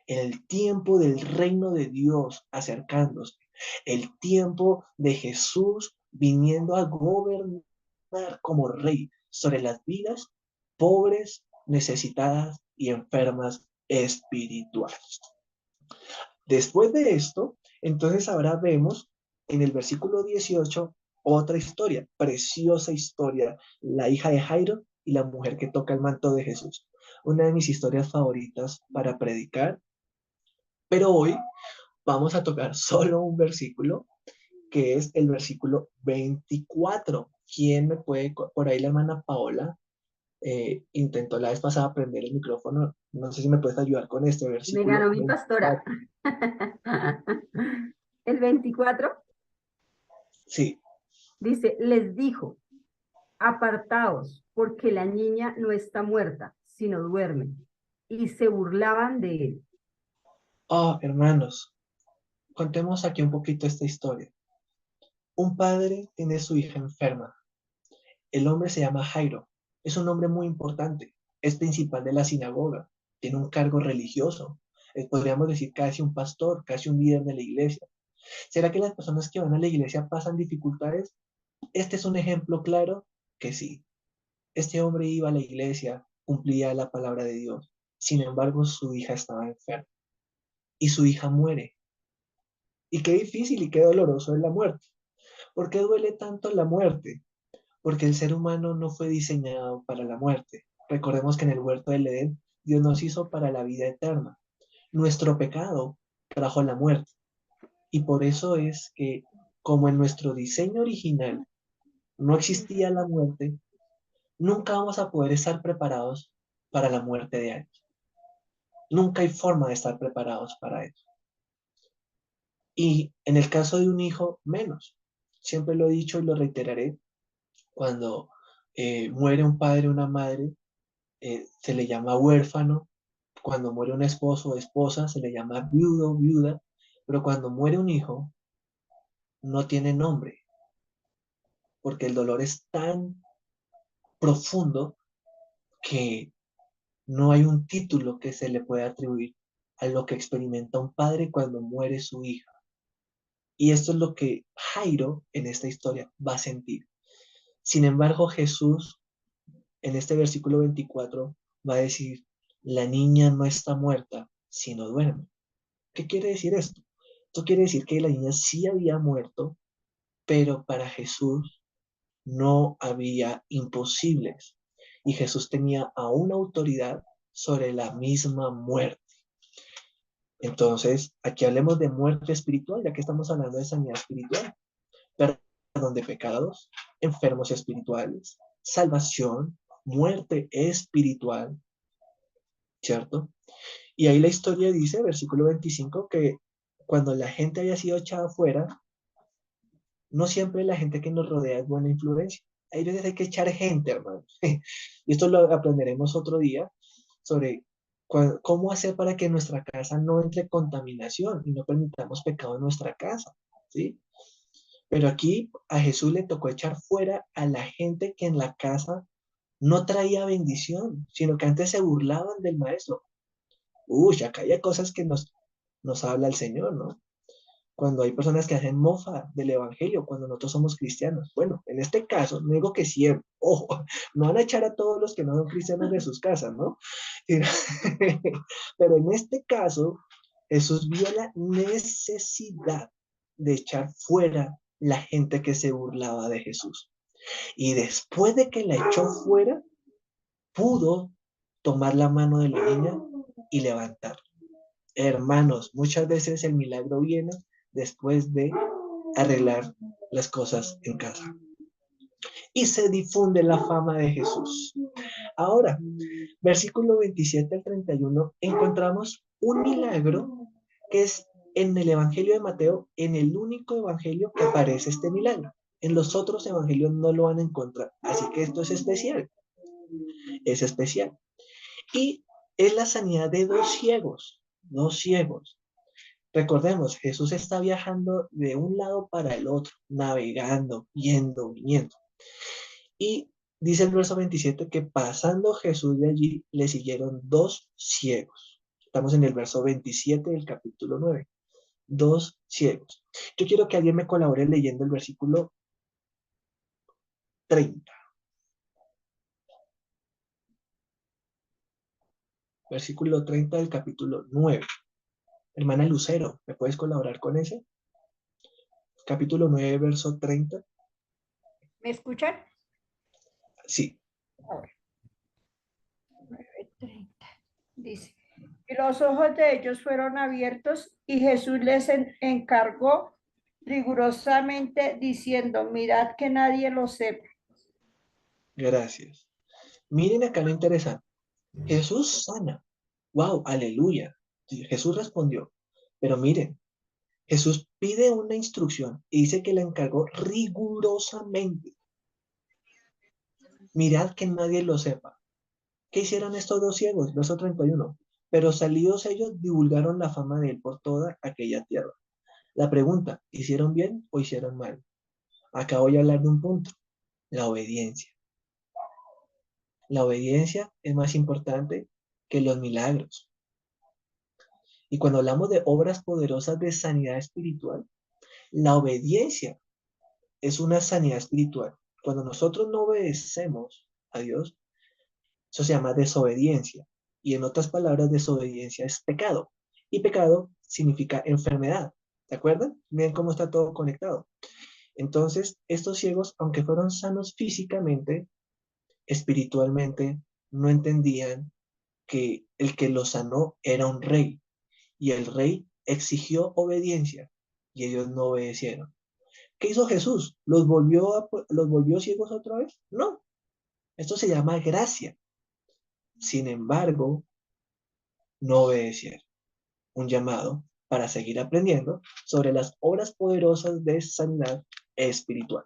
el tiempo del reino de Dios acercándose, el tiempo de Jesús viniendo a gobernar como rey sobre las vidas pobres, necesitadas y enfermas espirituales. Después de esto, entonces ahora vemos en el versículo 18 otra historia, preciosa historia, la hija de Jairo y la mujer que toca el manto de Jesús. Una de mis historias favoritas para predicar, pero hoy vamos a tocar solo un versículo, que es el versículo 24. ¿Quién me puede, por ahí la hermana Paola intentó la vez pasada prender el micrófono? No sé si me puedes ayudar con este Me versículo ganó mi pastora. 24. El 24 Sí, dice, les dijo, apartaos, porque la niña no está muerta, sino duerme. Y se burlaban de él. oh, hermanos, contemos aquí un poquito esta historia. Un padre tiene su hija enferma. El hombre se llama Jairo. Es un hombre muy importante. Es principal de la sinagoga. Tiene un cargo religioso. Podríamos decir casi un pastor, casi un líder de la iglesia. ¿Será que las personas que van a la iglesia pasan dificultades? Este es un ejemplo claro que sí. Este hombre iba a la iglesia, cumplía la palabra de Dios. Sin embargo, su hija estaba enferma y su hija muere. Y qué difícil y qué doloroso es la muerte. ¿Por qué duele tanto la muerte? Porque el ser humano no fue diseñado para la muerte. Recordemos que en el huerto del Edén, Dios nos hizo para la vida eterna. Nuestro pecado trajo la muerte. Y por eso es que, como en nuestro diseño original no existía la muerte, nunca vamos a poder estar preparados para la muerte de alguien. Nunca hay forma de estar preparados para eso. Y en el caso de un hijo, menos. Siempre lo he dicho y lo reiteraré, cuando muere un padre o una madre, se le llama huérfano. Cuando muere un esposo o esposa, se le llama viudo o viuda. Pero cuando muere un hijo, no tiene nombre, porque el dolor es tan profundo que no hay un título que se le pueda atribuir a lo que experimenta un padre cuando muere su hija. Y esto es lo que Jairo en esta historia va a sentir. Sin embargo, Jesús en este versículo 24 va a decir, la niña no está muerta, sino duerme. ¿Qué quiere decir esto? Esto quiere decir que la niña sí había muerto, pero para Jesús no había imposibles. Y Jesús tenía aún autoridad sobre la misma muerte. Entonces, aquí hablemos de muerte espiritual, ya que estamos hablando de sanidad espiritual. Perdón de pecados, enfermos espirituales, salvación, muerte espiritual, ¿cierto? Y ahí la historia dice, versículo 25, que cuando la gente haya sido echada afuera, no siempre la gente que nos rodea es buena influencia. Hay veces hay que echar gente, hermano. Y esto lo aprenderemos otro día sobre cómo hacer para que en nuestra casa no entre contaminación y no permitamos pecado en nuestra casa, ¿sí? Pero aquí a Jesús le tocó echar fuera a la gente que en la casa no traía bendición, sino que antes se burlaban del maestro. Uy, acá hay cosas que nos habla el Señor, ¿no? Cuando hay personas que hacen mofa del evangelio, cuando nosotros somos cristianos. Bueno, en este caso, no digo que siempre, ojo, no van a echar a todos los que no son cristianos de sus casas, ¿no? Pero en este caso, Jesús vio la necesidad de echar fuera la gente que se burlaba de Jesús. Y después de que la echó fuera, pudo tomar la mano de la niña y levantarla. Hermanos, muchas veces el milagro viene después de arreglar las cosas en casa. Y se difunde la fama de Jesús. Ahora, versículo 27 al 31, encontramos un milagro que es en el Evangelio de Mateo, en el único evangelio que aparece este milagro. En los otros evangelios no lo van a encontrar. Así que esto es especial. Es especial. Y es la sanidad de dos ciegos. Dos ciegos. Recordemos, Jesús está viajando de un lado para el otro, navegando, yendo, viniendo. Y dice el verso 27 que pasando Jesús de allí, le siguieron dos ciegos. Estamos en el verso 27 del capítulo 9. Dos ciegos. Yo quiero que alguien me colabore leyendo el versículo 30. Versículo 30 del capítulo 9. Hermana Lucero, ¿me puedes colaborar con ese? Capítulo 9, verso 30. ¿Me escuchan? Sí. Ahora, 9:30. Dice, y los ojos de ellos fueron abiertos y Jesús les encargó rigurosamente diciendo, mirad que nadie lo sepa. Gracias. Miren acá lo interesante. Jesús sana. Wow, aleluya. Sí, Jesús respondió. Pero miren, Jesús pide una instrucción y dice que la encargó rigurosamente. Mirad que nadie lo sepa. ¿Qué hicieron estos dos ciegos? Verso 31. Pero salidos ellos divulgaron la fama de él por toda aquella tierra. La pregunta, ¿hicieron bien o hicieron mal? Acá voy a hablar de un punto, la obediencia. La obediencia es más importante que los milagros. Y cuando hablamos de obras poderosas de sanidad espiritual, la obediencia es una sanidad espiritual. Cuando nosotros no obedecemos a Dios, eso se llama desobediencia. Y en otras palabras, desobediencia es pecado. Y pecado significa enfermedad. ¿De acuerdo? Miren cómo está todo conectado. Entonces, estos ciegos, aunque fueron sanos físicamente, espiritualmente, no entendían que el que los sanó era un rey. Y el rey exigió obediencia y ellos no obedecieron. ¿Qué hizo Jesús? ¿Los volvió ciegos otra vez? No. Esto se llama gracia. Sin embargo, no obedecieron. Un llamado para seguir aprendiendo sobre las obras poderosas de sanidad espiritual.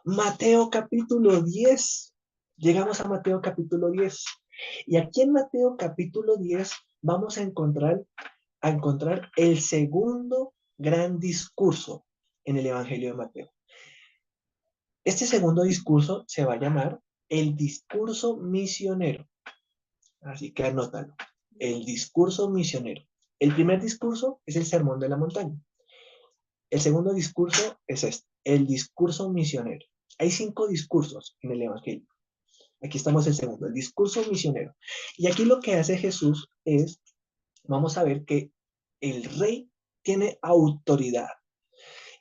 Mateo capítulo 10. Llegamos a Mateo capítulo 10. Y aquí en Mateo capítulo 10 vamos a encontrar el segundo gran discurso en el Evangelio de Mateo. Este segundo discurso se va a llamar el discurso misionero. Así que anótalo. El discurso misionero. El primer discurso es el sermón de la montaña. El segundo discurso es este, el discurso misionero. Hay 5 discursos en el Evangelio. Aquí estamos el segundo, el discurso misionero. Y aquí lo que hace Jesús es, vamos a ver que el rey tiene autoridad.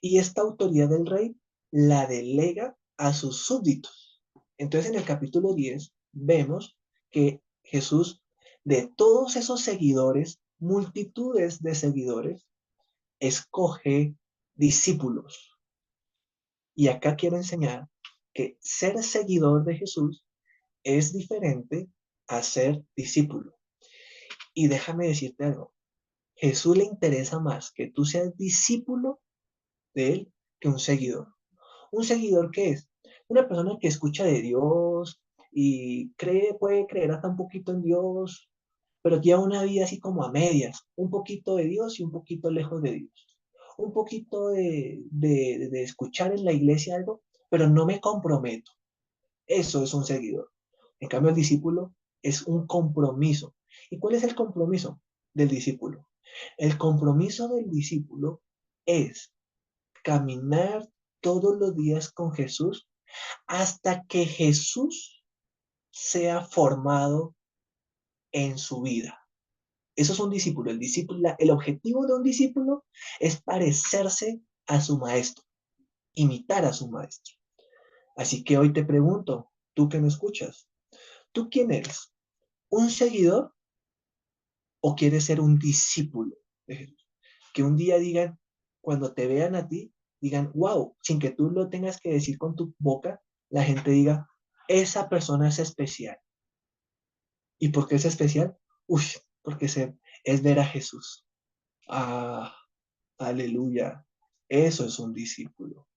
Y esta autoridad del rey la delega a sus súbditos. Entonces en el capítulo 10 vemos que Jesús, de todos esos seguidores, multitudes de seguidores, escoge discípulos. Y acá quiero enseñar que ser seguidor de Jesús es diferente a ser discípulo. Y déjame decirte algo, Jesús le interesa más que tú seas discípulo de él que un seguidor. ¿Un seguidor qué es? Una persona que escucha de Dios y puede creer hasta un poquito en Dios, pero lleva una vida así como a medias, un poquito de Dios y un poquito lejos de Dios. Un poquito de escuchar en la iglesia algo, pero no me comprometo. Eso es un seguidor. En cambio, el discípulo es un compromiso. ¿Y cuál es el compromiso del discípulo? El compromiso del discípulo es caminar todos los días con Jesús hasta que Jesús sea formado en su vida. Eso es un discípulo. El objetivo de un discípulo es parecerse a su maestro, imitar a su maestro. Así que hoy te pregunto, tú que me escuchas, ¿tú quién eres? ¿Un seguidor o quieres ser un discípulo de Jesús? Que un día digan, cuando te vean a ti, digan, wow, sin que tú lo tengas que decir con tu boca, la gente diga, esa persona es especial. ¿Y por qué es especial? Uy, porque es ver a Jesús. Ah, aleluya. Eso es un discípulo.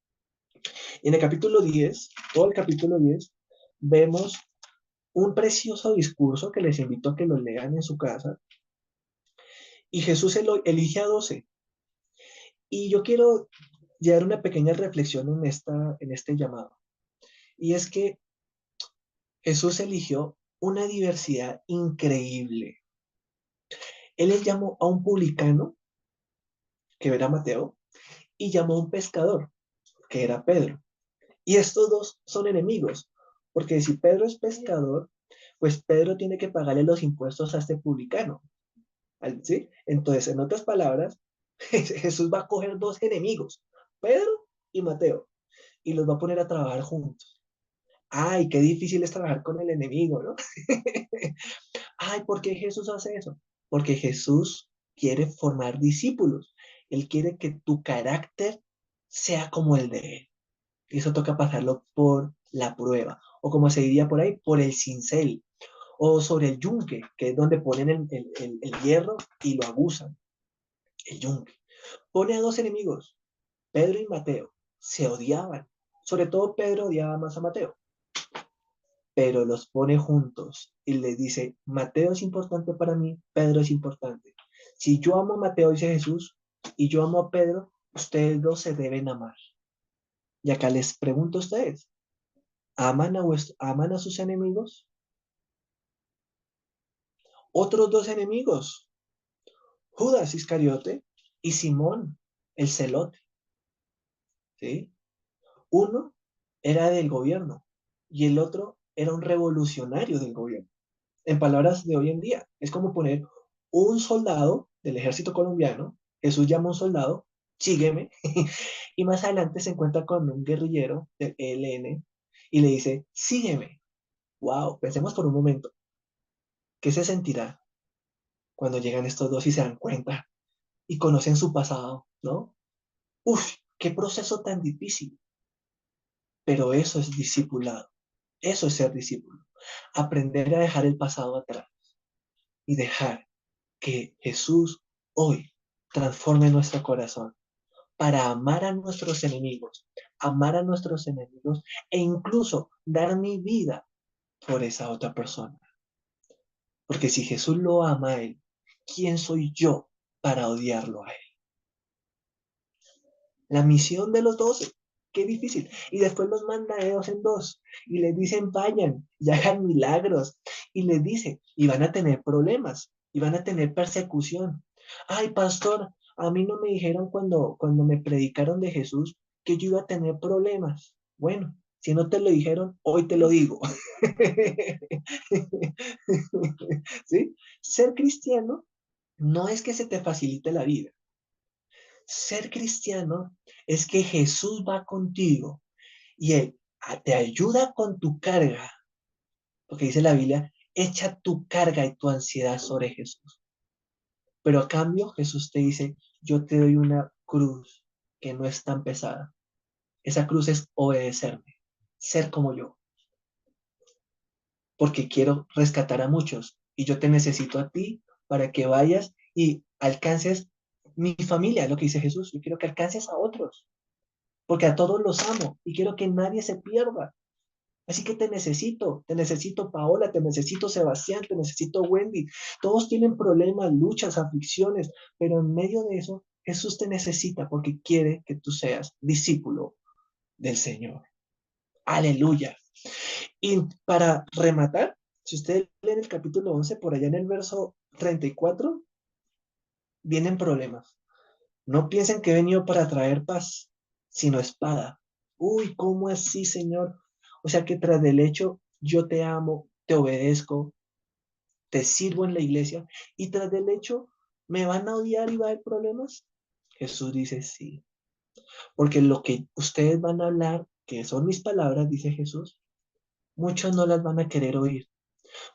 Y en el capítulo 10, todo el capítulo 10, vemos un precioso discurso que les invito a que lo lean en su casa. Y Jesús elige a 12. Y yo quiero llevar una pequeña reflexión en este llamado. Y es que Jesús eligió una diversidad increíble. Él les llamó a un publicano, que era Mateo, y llamó a un pescador, que era Pedro. Y estos dos son enemigos, porque si Pedro es pescador, pues Pedro tiene que pagarle los impuestos a este publicano. ¿Sí? Entonces, en otras palabras, Jesús va a coger dos enemigos, Pedro y Mateo, y los va a poner a trabajar juntos. Ay, qué difícil es trabajar con el enemigo, ¿no? Ay, ¿por qué Jesús hace eso? Porque Jesús quiere formar discípulos. Él quiere que tu carácter sea como el de él. Y eso toca pasarlo por la prueba, o como se diría por ahí, por el cincel, o sobre el yunque, que es donde ponen el hierro y lo aguzan, el yunque. Pone a dos enemigos, Pedro y Mateo, se odiaban. Sobre todo Pedro odiaba más a Mateo, pero los pone juntos y les dice, Mateo es importante para mí, Pedro es importante. Si yo amo a Mateo, dice Jesús, y yo amo a Pedro, ustedes dos se deben amar. Y acá les pregunto a ustedes, ¿aman a sus enemigos? Otros dos enemigos, Judas Iscariote y Simón, el celote, ¿sí? Uno era del gobierno y el otro era un revolucionario del gobierno. En palabras de hoy en día, es como poner un soldado del ejército colombiano, Jesús llama a un soldado, sígueme, y más adelante se encuentra con un guerrillero del ELN y le dice, sígueme. Wow, pensemos por un momento, ¿qué se sentirá cuando llegan estos dos y se dan cuenta y conocen su pasado, ¿no? Uf, qué proceso tan difícil, pero eso es discipulado, eso es ser discípulo, aprender a dejar el pasado atrás y dejar que Jesús hoy transforme nuestro corazón para amar a nuestros enemigos e incluso dar mi vida por esa otra persona. Porque si Jesús lo ama a él, ¿quién soy yo para odiarlo a él? La misión de los 12, qué difícil. Y después los manda de dos en dos y les dicen vayan y hagan milagros. Y les dice, y van a tener problemas, y van a tener persecución. Ay, pastor, a mí no me dijeron cuando me predicaron de Jesús que yo iba a tener problemas. Bueno, Si no te lo dijeron, hoy te lo digo. ¿Sí? Ser cristiano no es que se te facilite la vida. Ser cristiano es que Jesús va contigo y Él te ayuda con tu carga, porque dice la Biblia, echa tu carga y tu ansiedad sobre Jesús. Pero a cambio Jesús te dice, yo te doy una cruz que no es tan pesada. Esa cruz es obedecerme, ser como yo, porque quiero rescatar a muchos y yo te necesito a ti para que vayas y alcances mi familia, lo que dice Jesús. Yo quiero que alcances a otros, porque a todos los amo y quiero que nadie se pierda. Así que te necesito Paola, te necesito Sebastián, te necesito Wendy. Todos tienen problemas, luchas, aflicciones, pero en medio de eso, Jesús te necesita porque quiere que tú seas discípulo del Señor. Aleluya. Y para rematar, si ustedes leen el capítulo 11, por allá en el verso 34, vienen problemas. No piensen que he venido para traer paz, sino espada. Uy, ¿cómo así, Señor? O sea que tras del hecho, yo te amo, te obedezco, te sirvo en la iglesia, y tras del hecho, ¿me van a odiar y va a haber problemas? Jesús dice sí, porque lo que ustedes van a hablar, que son mis palabras, dice Jesús, muchos no las van a querer oír.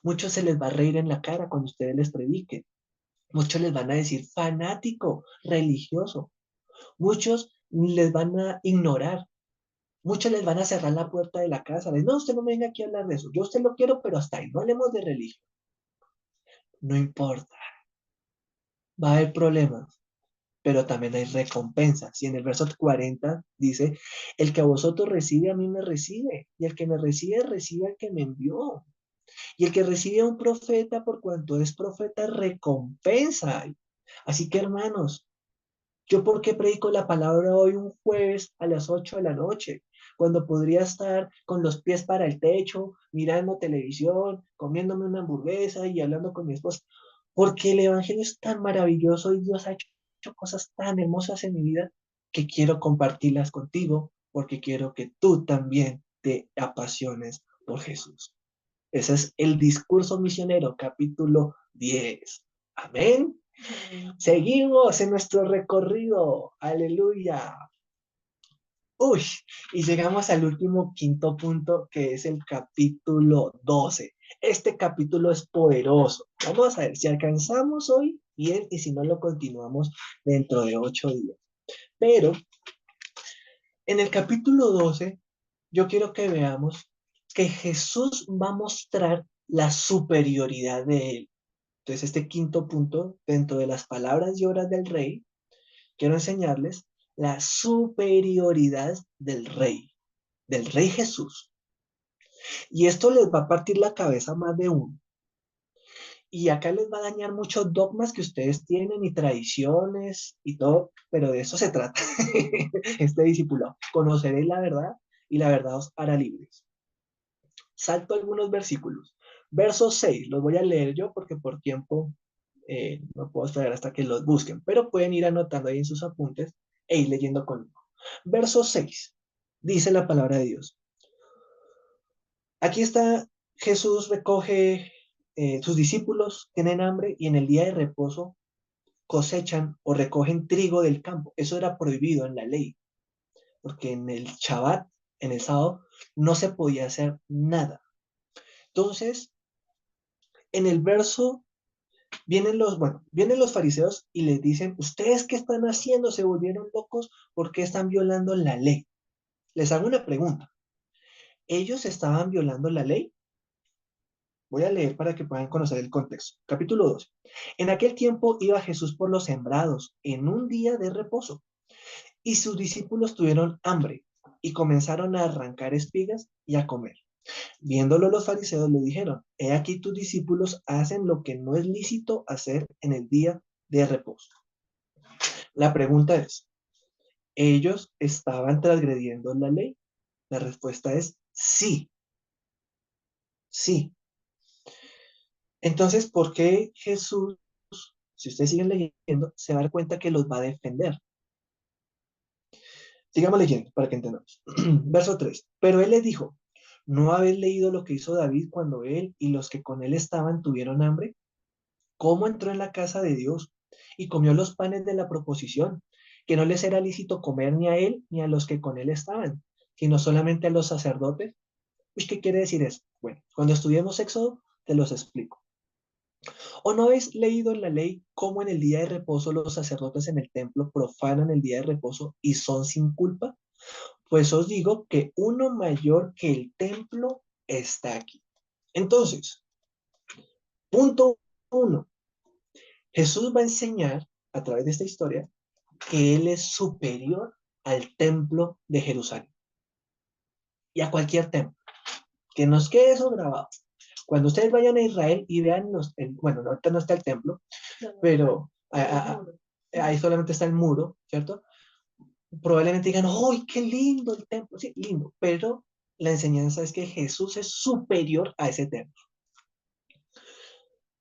Muchos se les va a reír en la cara cuando ustedes les prediquen. Muchos les van a decir fanático, religioso. Muchos les van a ignorar. Muchos les van a cerrar la puerta de la casa. No, usted no me venga aquí a hablar de eso. Yo a usted lo quiero, pero hasta ahí. No hablemos de religión. No importa. Va a haber problemas, pero también hay recompensas. Y en el verso 40 dice, el que a vosotros recibe, a mí me recibe. Y el que me recibe, recibe al que me envió. Y el que recibe a un profeta, por cuanto es profeta, recompensa. Así que, hermanos, ¿yo por qué predico la palabra hoy un jueves a las 8 de la noche? Cuando podría estar con los pies para el techo, mirando televisión, comiéndome una hamburguesa y hablando con mi esposa. Porque el evangelio es tan maravilloso y Dios ha hecho cosas tan hermosas en mi vida que quiero compartirlas contigo porque quiero que tú también te apasiones por Jesús. Ese es el discurso misionero, capítulo 10. Amén. Seguimos en nuestro recorrido. Aleluya. Uy, y llegamos al último quinto punto, que es el capítulo 12. Este capítulo es poderoso. Vamos a ver si alcanzamos hoy bien y si no lo continuamos dentro de 8 días. Pero en el capítulo 12, yo quiero que veamos que Jesús va a mostrar la superioridad de él. Entonces, este quinto punto, dentro de las palabras y obras del rey, quiero enseñarles la superioridad del rey Jesús. Y esto les va a partir la cabeza a más de uno. Y acá les va a dañar muchos dogmas que ustedes tienen y tradiciones y todo, pero de eso se trata este discipulado. Conoceréis la verdad y la verdad os hará libres. Salto algunos versículos. Verso 6, los voy a leer yo porque por tiempo no puedo esperar hasta que los busquen, pero pueden ir anotando ahí en sus apuntes e ir leyendo conmigo. Verso 6, dice la palabra de Dios. Aquí está, Jesús recoge, sus discípulos tienen hambre y en el día de reposo cosechan o recogen trigo del campo. Eso era prohibido en la ley, porque en el Shabbat, en el sábado, no se podía hacer nada. Entonces, en el verso vienen los fariseos y les dicen, ¿ustedes qué están haciendo? ¿Se volvieron locos? ¿Por qué están violando la ley? Les hago una pregunta. ¿Ellos estaban violando la ley? Voy a leer para que puedan conocer el contexto. Capítulo 2. En aquel tiempo iba Jesús por los sembrados en un día de reposo y sus discípulos tuvieron hambre y comenzaron a arrancar espigas y a comer. Viéndolo los fariseos le dijeron, he aquí tus discípulos hacen lo que no es lícito hacer en el día de reposo. La pregunta es, ¿ellos estaban transgrediendo la ley? La respuesta es sí, sí. Entonces, ¿por qué Jesús, si ustedes siguen leyendo, se va a dar cuenta que los va a defender? Sigamos leyendo para que entendamos. Verso 3. Pero él les dijo, ¿no habéis leído lo que hizo David cuando él y los que con él estaban tuvieron hambre? ¿Cómo entró en la casa de Dios y comió los panes de la proposición, que no les era lícito comer ni a él ni a los que con él estaban, sino solamente a los sacerdotes? Pues, ¿qué quiere decir eso? Bueno, cuando estudiemos Éxodo, te los explico. ¿O no habéis leído en la ley cómo en el día de reposo los sacerdotes en el templo profanan el día de reposo y son sin culpa? Pues os digo que uno mayor que el templo está aquí. Entonces, punto uno. Jesús va a enseñar a través de esta historia que Él es superior al templo de Jerusalén y a cualquier templo. Que nos quede eso grabado. Cuando ustedes vayan a Israel y vean, bueno, ahorita no está el templo, pero ahí solamente está el muro, ¿cierto? Probablemente digan, ¡ay, qué lindo el templo! Sí, lindo, pero la enseñanza es que Jesús es superior a ese templo.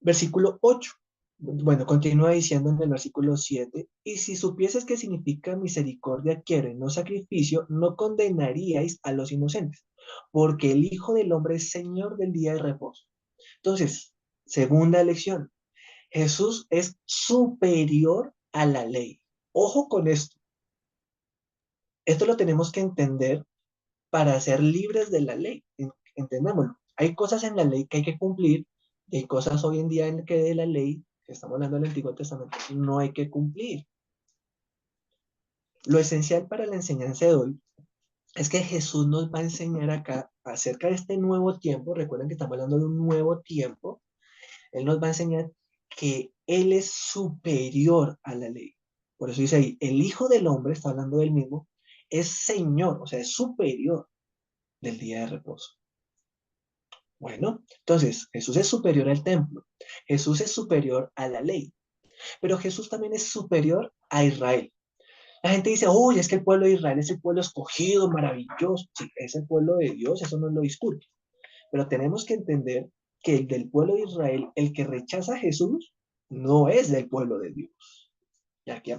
Versículo 8. Bueno, continúa diciendo en el versículo 7, y si supieses qué significa misericordia quiero y no sacrificio, no condenaríais a los inocentes, porque el Hijo del Hombre es Señor del día de reposo. Entonces, segunda lección, Jesús es superior a la ley. Ojo con esto. Esto lo tenemos que entender para ser libres de la ley. Entendámoslo. Hay cosas en la ley que hay que cumplir y hay cosas hoy en día en que de la ley, que estamos hablando del Antiguo Testamento, no hay que cumplir. Lo esencial para la enseñanza de hoy es que Jesús nos va a enseñar acá acerca de este nuevo tiempo. Recuerden que estamos hablando de un nuevo tiempo. Él nos va a enseñar que Él es superior a la ley. Por eso dice ahí, el Hijo del Hombre, está hablando del mismo, es Señor, o sea, es superior del día de reposo. Bueno, entonces Jesús es superior al templo, Jesús es superior a la ley, pero Jesús también es superior a Israel. La gente dice, uy, es que el pueblo de Israel es el pueblo escogido, maravilloso. Sí, es el pueblo de Dios, eso no lo discuto. Pero tenemos que entender que el del pueblo de Israel, el que rechaza a Jesús, no es del pueblo de Dios. Y aquí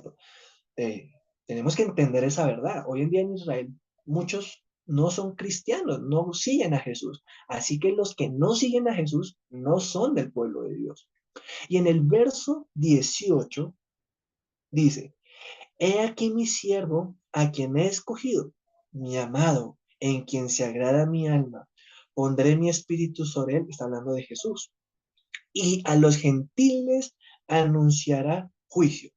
tenemos que entender esa verdad. Hoy en día en Israel, muchos no son cristianos, no siguen a Jesús. Así que los que no siguen a Jesús no son del pueblo de Dios. Y en el verso 18 dice, he aquí mi siervo, a quien he escogido, mi amado, en quien se agrada mi alma. Pondré mi espíritu sobre él, está hablando de Jesús. Y a los gentiles anunciará juicio.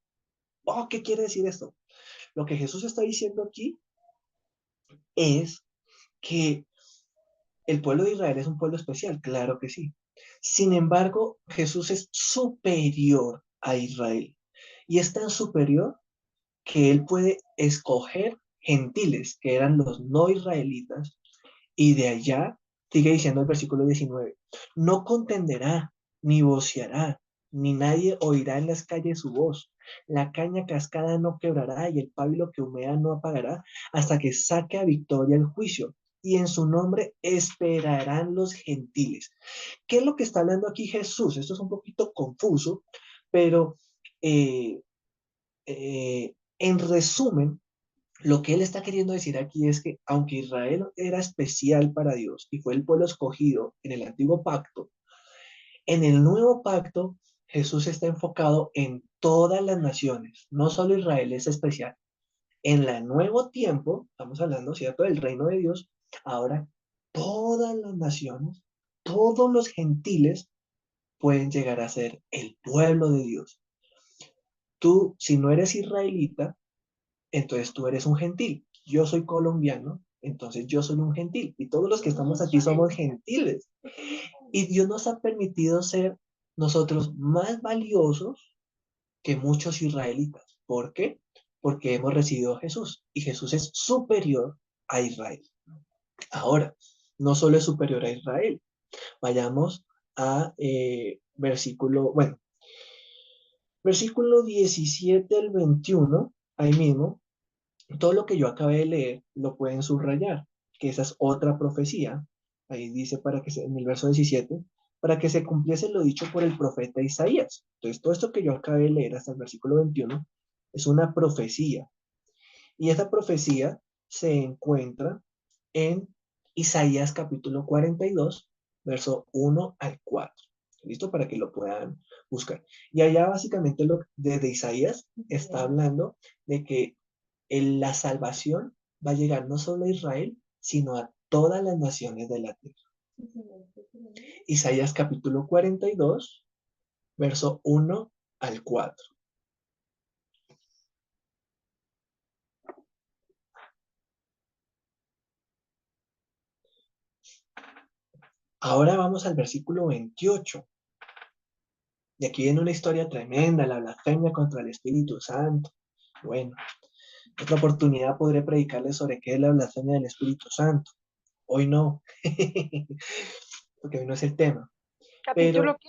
Oh, ¿qué quiere decir esto? Lo que Jesús está diciendo aquí es que el pueblo de Israel es un pueblo especial, claro que sí. Sin embargo, Jesús es superior a Israel. Y es tan superior que él puede escoger gentiles, que eran los no israelitas, y de allá, sigue diciendo el versículo 19, no contenderá, ni voceará, ni nadie oirá en las calles su voz. La caña cascada no quebrará y el pábilo que humea no apagará hasta que saque a victoria el juicio. Y en su nombre esperarán los gentiles. ¿Qué es lo que está hablando aquí Jesús? Esto es un poquito confuso, pero en resumen, lo que él está queriendo decir aquí es que aunque Israel era especial para Dios y fue el pueblo escogido en el antiguo pacto, en el nuevo pacto Jesús está enfocado en todas las naciones, no solo Israel es especial. En el nuevo tiempo, estamos hablando, ¿cierto?, del reino de Dios, ahora todas las naciones, todos los gentiles pueden llegar a ser el pueblo de Dios. Tú, si no eres israelita, entonces tú eres un gentil. Yo soy colombiano, entonces yo soy un gentil. Y todos los que estamos aquí somos gentiles. Y Dios nos ha permitido ser nosotros más valiosos que muchos israelitas. ¿Por qué? Porque hemos recibido a Jesús. Y Jesús es superior a Israel. Ahora, no solo es superior a Israel. Vayamos a versículo 17 al 21, ahí mismo. Todo lo que yo acabé de leer lo pueden subrayar, que esa es otra profecía. Ahí dice en el verso 17, para que se cumpliese lo dicho por el profeta Isaías. Entonces, todo esto que yo acabé de leer hasta el versículo 21 es una profecía. Y esa profecía se encuentra en Isaías capítulo 42, verso 1 al 4. ¿Listo? Para que lo puedan buscar. Y allá básicamente desde Isaías está hablando de que la salvación va a llegar no solo a Israel, sino a todas las naciones de la tierra. Isaías capítulo 42, verso 1 al 4. Ahora vamos al versículo 28. Y aquí viene una historia tremenda, la blasfemia contra el Espíritu Santo. Bueno, en otra oportunidad podré predicarles sobre qué es la blasfemia del Espíritu Santo. Hoy no, porque hoy no es el tema. ¿Capítulo Pero qué?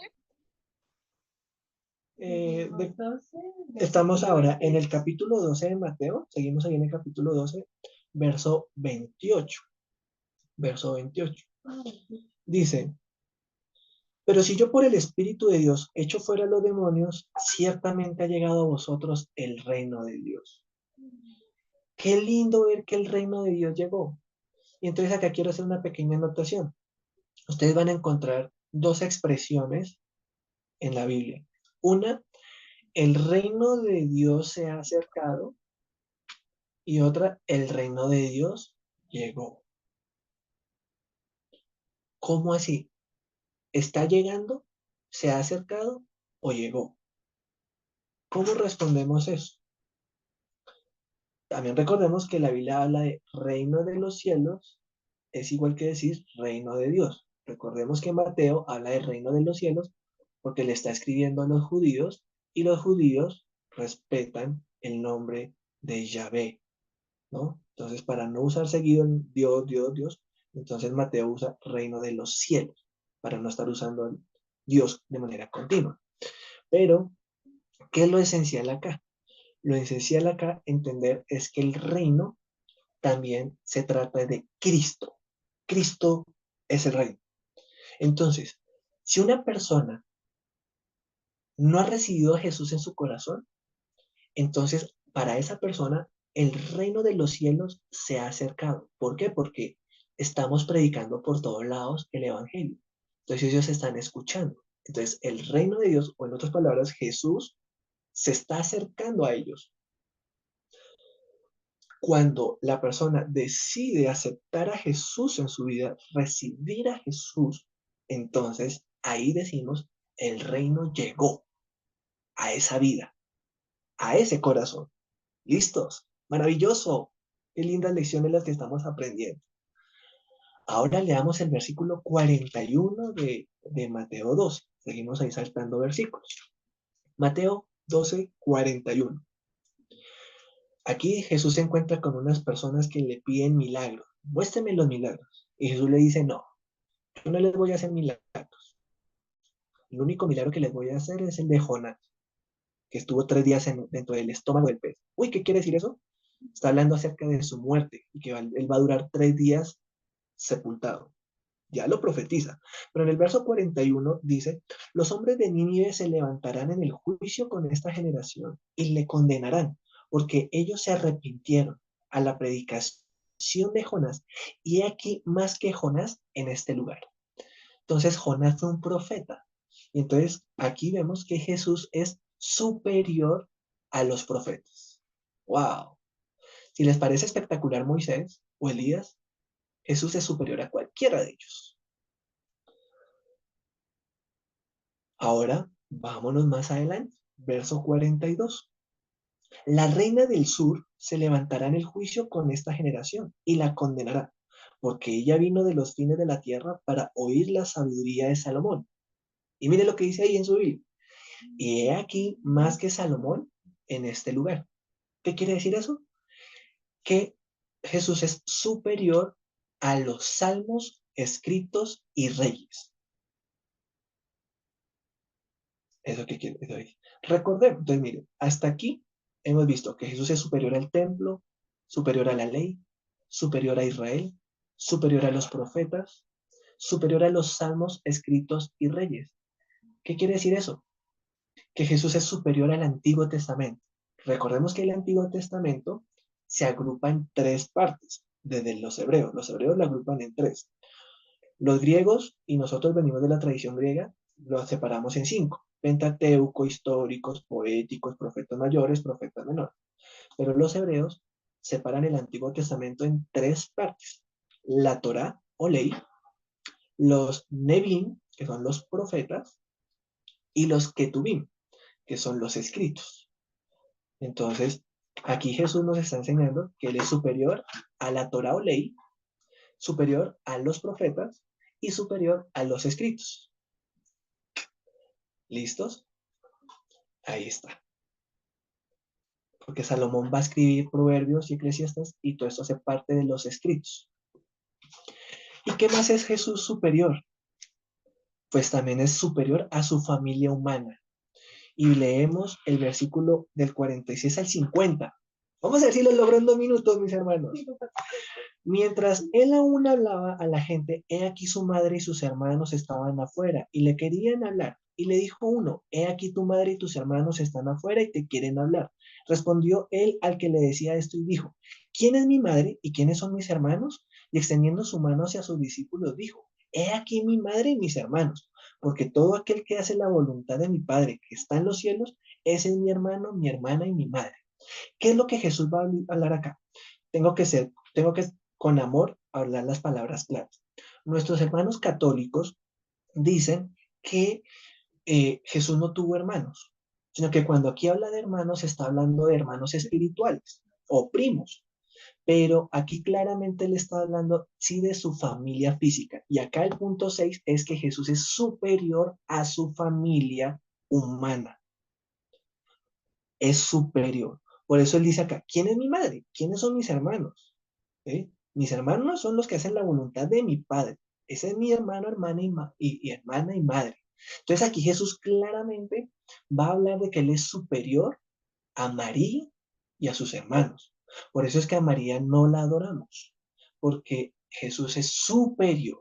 estamos ahora en el capítulo 12 de Mateo, seguimos ahí en el capítulo 12, verso 28. Verso 28. Dice, pero si yo por el Espíritu de Dios echo fuera los demonios, ciertamente ha llegado a vosotros el reino de Dios. Qué lindo ver que el reino de Dios llegó. Y entonces acá quiero hacer una pequeña anotación. Ustedes van a encontrar dos expresiones en la Biblia. Una, el reino de Dios se ha acercado, y otra, el reino de Dios llegó. ¿Cómo así? ¿Está llegando? ¿Se ha acercado o llegó? ¿Cómo respondemos eso? También recordemos que la Biblia habla de reino de los cielos, es igual que decir reino de Dios. Recordemos que Mateo habla del reino de los cielos porque le está escribiendo a los judíos y los judíos respetan el nombre de Yahvé, ¿no? Entonces, para no usar seguido el Dios, Dios, Dios, entonces Mateo usa reino de los cielos, para no estar usando el Dios de manera continua. Pero, ¿qué es lo esencial acá? Lo esencial acá entender es que el reino también se trata de Cristo. Cristo es el reino. Entonces, si una persona no ha recibido a Jesús en su corazón, entonces para esa persona el reino de los cielos se ha acercado. ¿Por qué? Porque estamos predicando por todos lados el evangelio. Entonces ellos están escuchando. Entonces el reino de Dios, o en otras palabras, Jesús se está acercando a ellos. Cuando la persona decide aceptar a Jesús en su vida, recibir a Jesús, entonces ahí decimos, el reino llegó a esa vida, a ese corazón. ¿Listos? Maravilloso. Qué lindas lecciones las que estamos aprendiendo. Ahora leamos el versículo 41 de Mateo 12. Seguimos ahí saltando versículos. Mateo 12, 41. Aquí Jesús se encuentra con unas personas que le piden milagros. Muéstrame los milagros. Y Jesús le dice, no, yo no les voy a hacer milagros. El único milagro que les voy a hacer es el de Jonás, que estuvo 3 días dentro del estómago del pez. Uy, ¿qué quiere decir eso? Está hablando acerca de su muerte y que él va a durar 3 días sepultado. Ya lo profetiza. Pero en el verso 41 dice, los hombres de Nínive se levantarán en el juicio con esta generación y le condenarán, porque ellos se arrepintieron a la predicación de Jonás, y he aquí más que Jonás en este lugar. Entonces Jonás fue un profeta. Y entonces aquí vemos que Jesús es superior a los profetas. ¡Wow! Si les parece espectacular Moisés o Elías, Jesús es superior a cualquiera de ellos. Ahora, vámonos más adelante. Verso 42. La reina del sur se levantará en el juicio con esta generación y la condenará, porque ella vino de los fines de la tierra para oír la sabiduría de Salomón. Y mire lo que dice ahí en su Biblia. Y he aquí más que Salomón en este lugar. ¿Qué quiere decir eso? Que Jesús es superior a los salmos, escritos y reyes. ¿Eso qué quiere decir? Recordemos, entonces mire, hasta aquí hemos visto que Jesús es superior al templo, superior a la ley, superior a Israel, superior a los profetas, superior a los salmos, escritos y reyes. ¿Qué quiere decir eso? Que Jesús es superior al Antiguo Testamento. Recordemos que el Antiguo Testamento se agrupa en tres partes, desde los hebreos. Los hebreos la agrupan en tres. Los griegos, y nosotros venimos de la tradición griega, los separamos en cinco: Pentateuco, históricos, poéticos, profetas mayores, profetas menores. Pero los hebreos separan el Antiguo Testamento en tres partes: la Torá o ley, los Nebim, que son los profetas, y los Ketubim, que son los escritos. Entonces, aquí Jesús nos está enseñando que Él es superior a la Torá o ley, superior a los profetas y superior a los escritos. ¿Listos? Ahí está. Porque Salomón va a escribir Proverbios y Eclesiastes y todo esto hace parte de los escritos. ¿Y qué más es Jesús superior? Pues también es superior a su familia humana. Y leemos el versículo del 46 al 50. Vamos a ver si lo logro en 2 minutos, mis hermanos. Mientras él aún hablaba a la gente, he aquí su madre y sus hermanos estaban afuera y le querían hablar. Y le dijo uno: he aquí tu madre y tus hermanos están afuera y te quieren hablar. Respondió él al que le decía esto y dijo: ¿quién es mi madre y quiénes son mis hermanos? Y extendiendo su mano hacia sus discípulos dijo: he aquí mi madre y mis hermanos, porque todo aquel que hace la voluntad de mi Padre que está en los cielos, ese es mi hermano, mi hermana y mi madre. ¿Qué es lo que Jesús va a hablar acá? Tengo que con amor hablar las palabras claras. Nuestros hermanos católicos dicen que Jesús no tuvo hermanos, sino que cuando aquí habla de hermanos está hablando de hermanos espirituales o primos. Pero aquí claramente le está hablando, sí, de su familia física. Y acá el punto 6 es que Jesús es superior a su familia humana. Es superior. Por eso él dice acá: ¿quién es mi madre? ¿Quiénes son mis hermanos? ¿Sí? Mis hermanos son los que hacen la voluntad de mi Padre. Ese es mi hermano, hermana y hermana y madre. Entonces aquí Jesús claramente va a hablar de que él es superior a María y a sus hermanos. Por eso es que a María no la adoramos, porque Jesús es superior.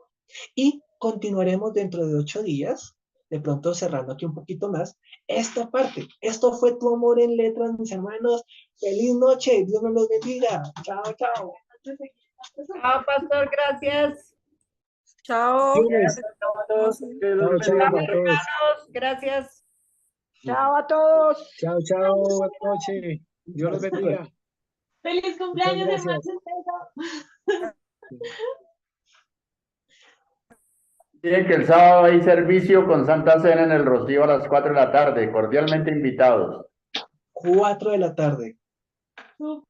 Y continuaremos dentro de 8 días, de pronto cerrando aquí un poquito más, esta parte. Esto fue Tu Amor en Letras, mis hermanos. Feliz noche, Dios me los bendiga. Chao, chao. Chao, pastor, gracias. Chao. Bendiciones. Chao, chao para todos. Hermanos, gracias. Chao a todos. Chao, chao. Buenas noches. Dios los bendiga. ¡Feliz Muchas cumpleaños, hermano! gracias. Miren que el sábado hay servicio con Santa Cena en el Rocío a las 4 de la tarde. Cordialmente invitados. 4 de la tarde. Súper.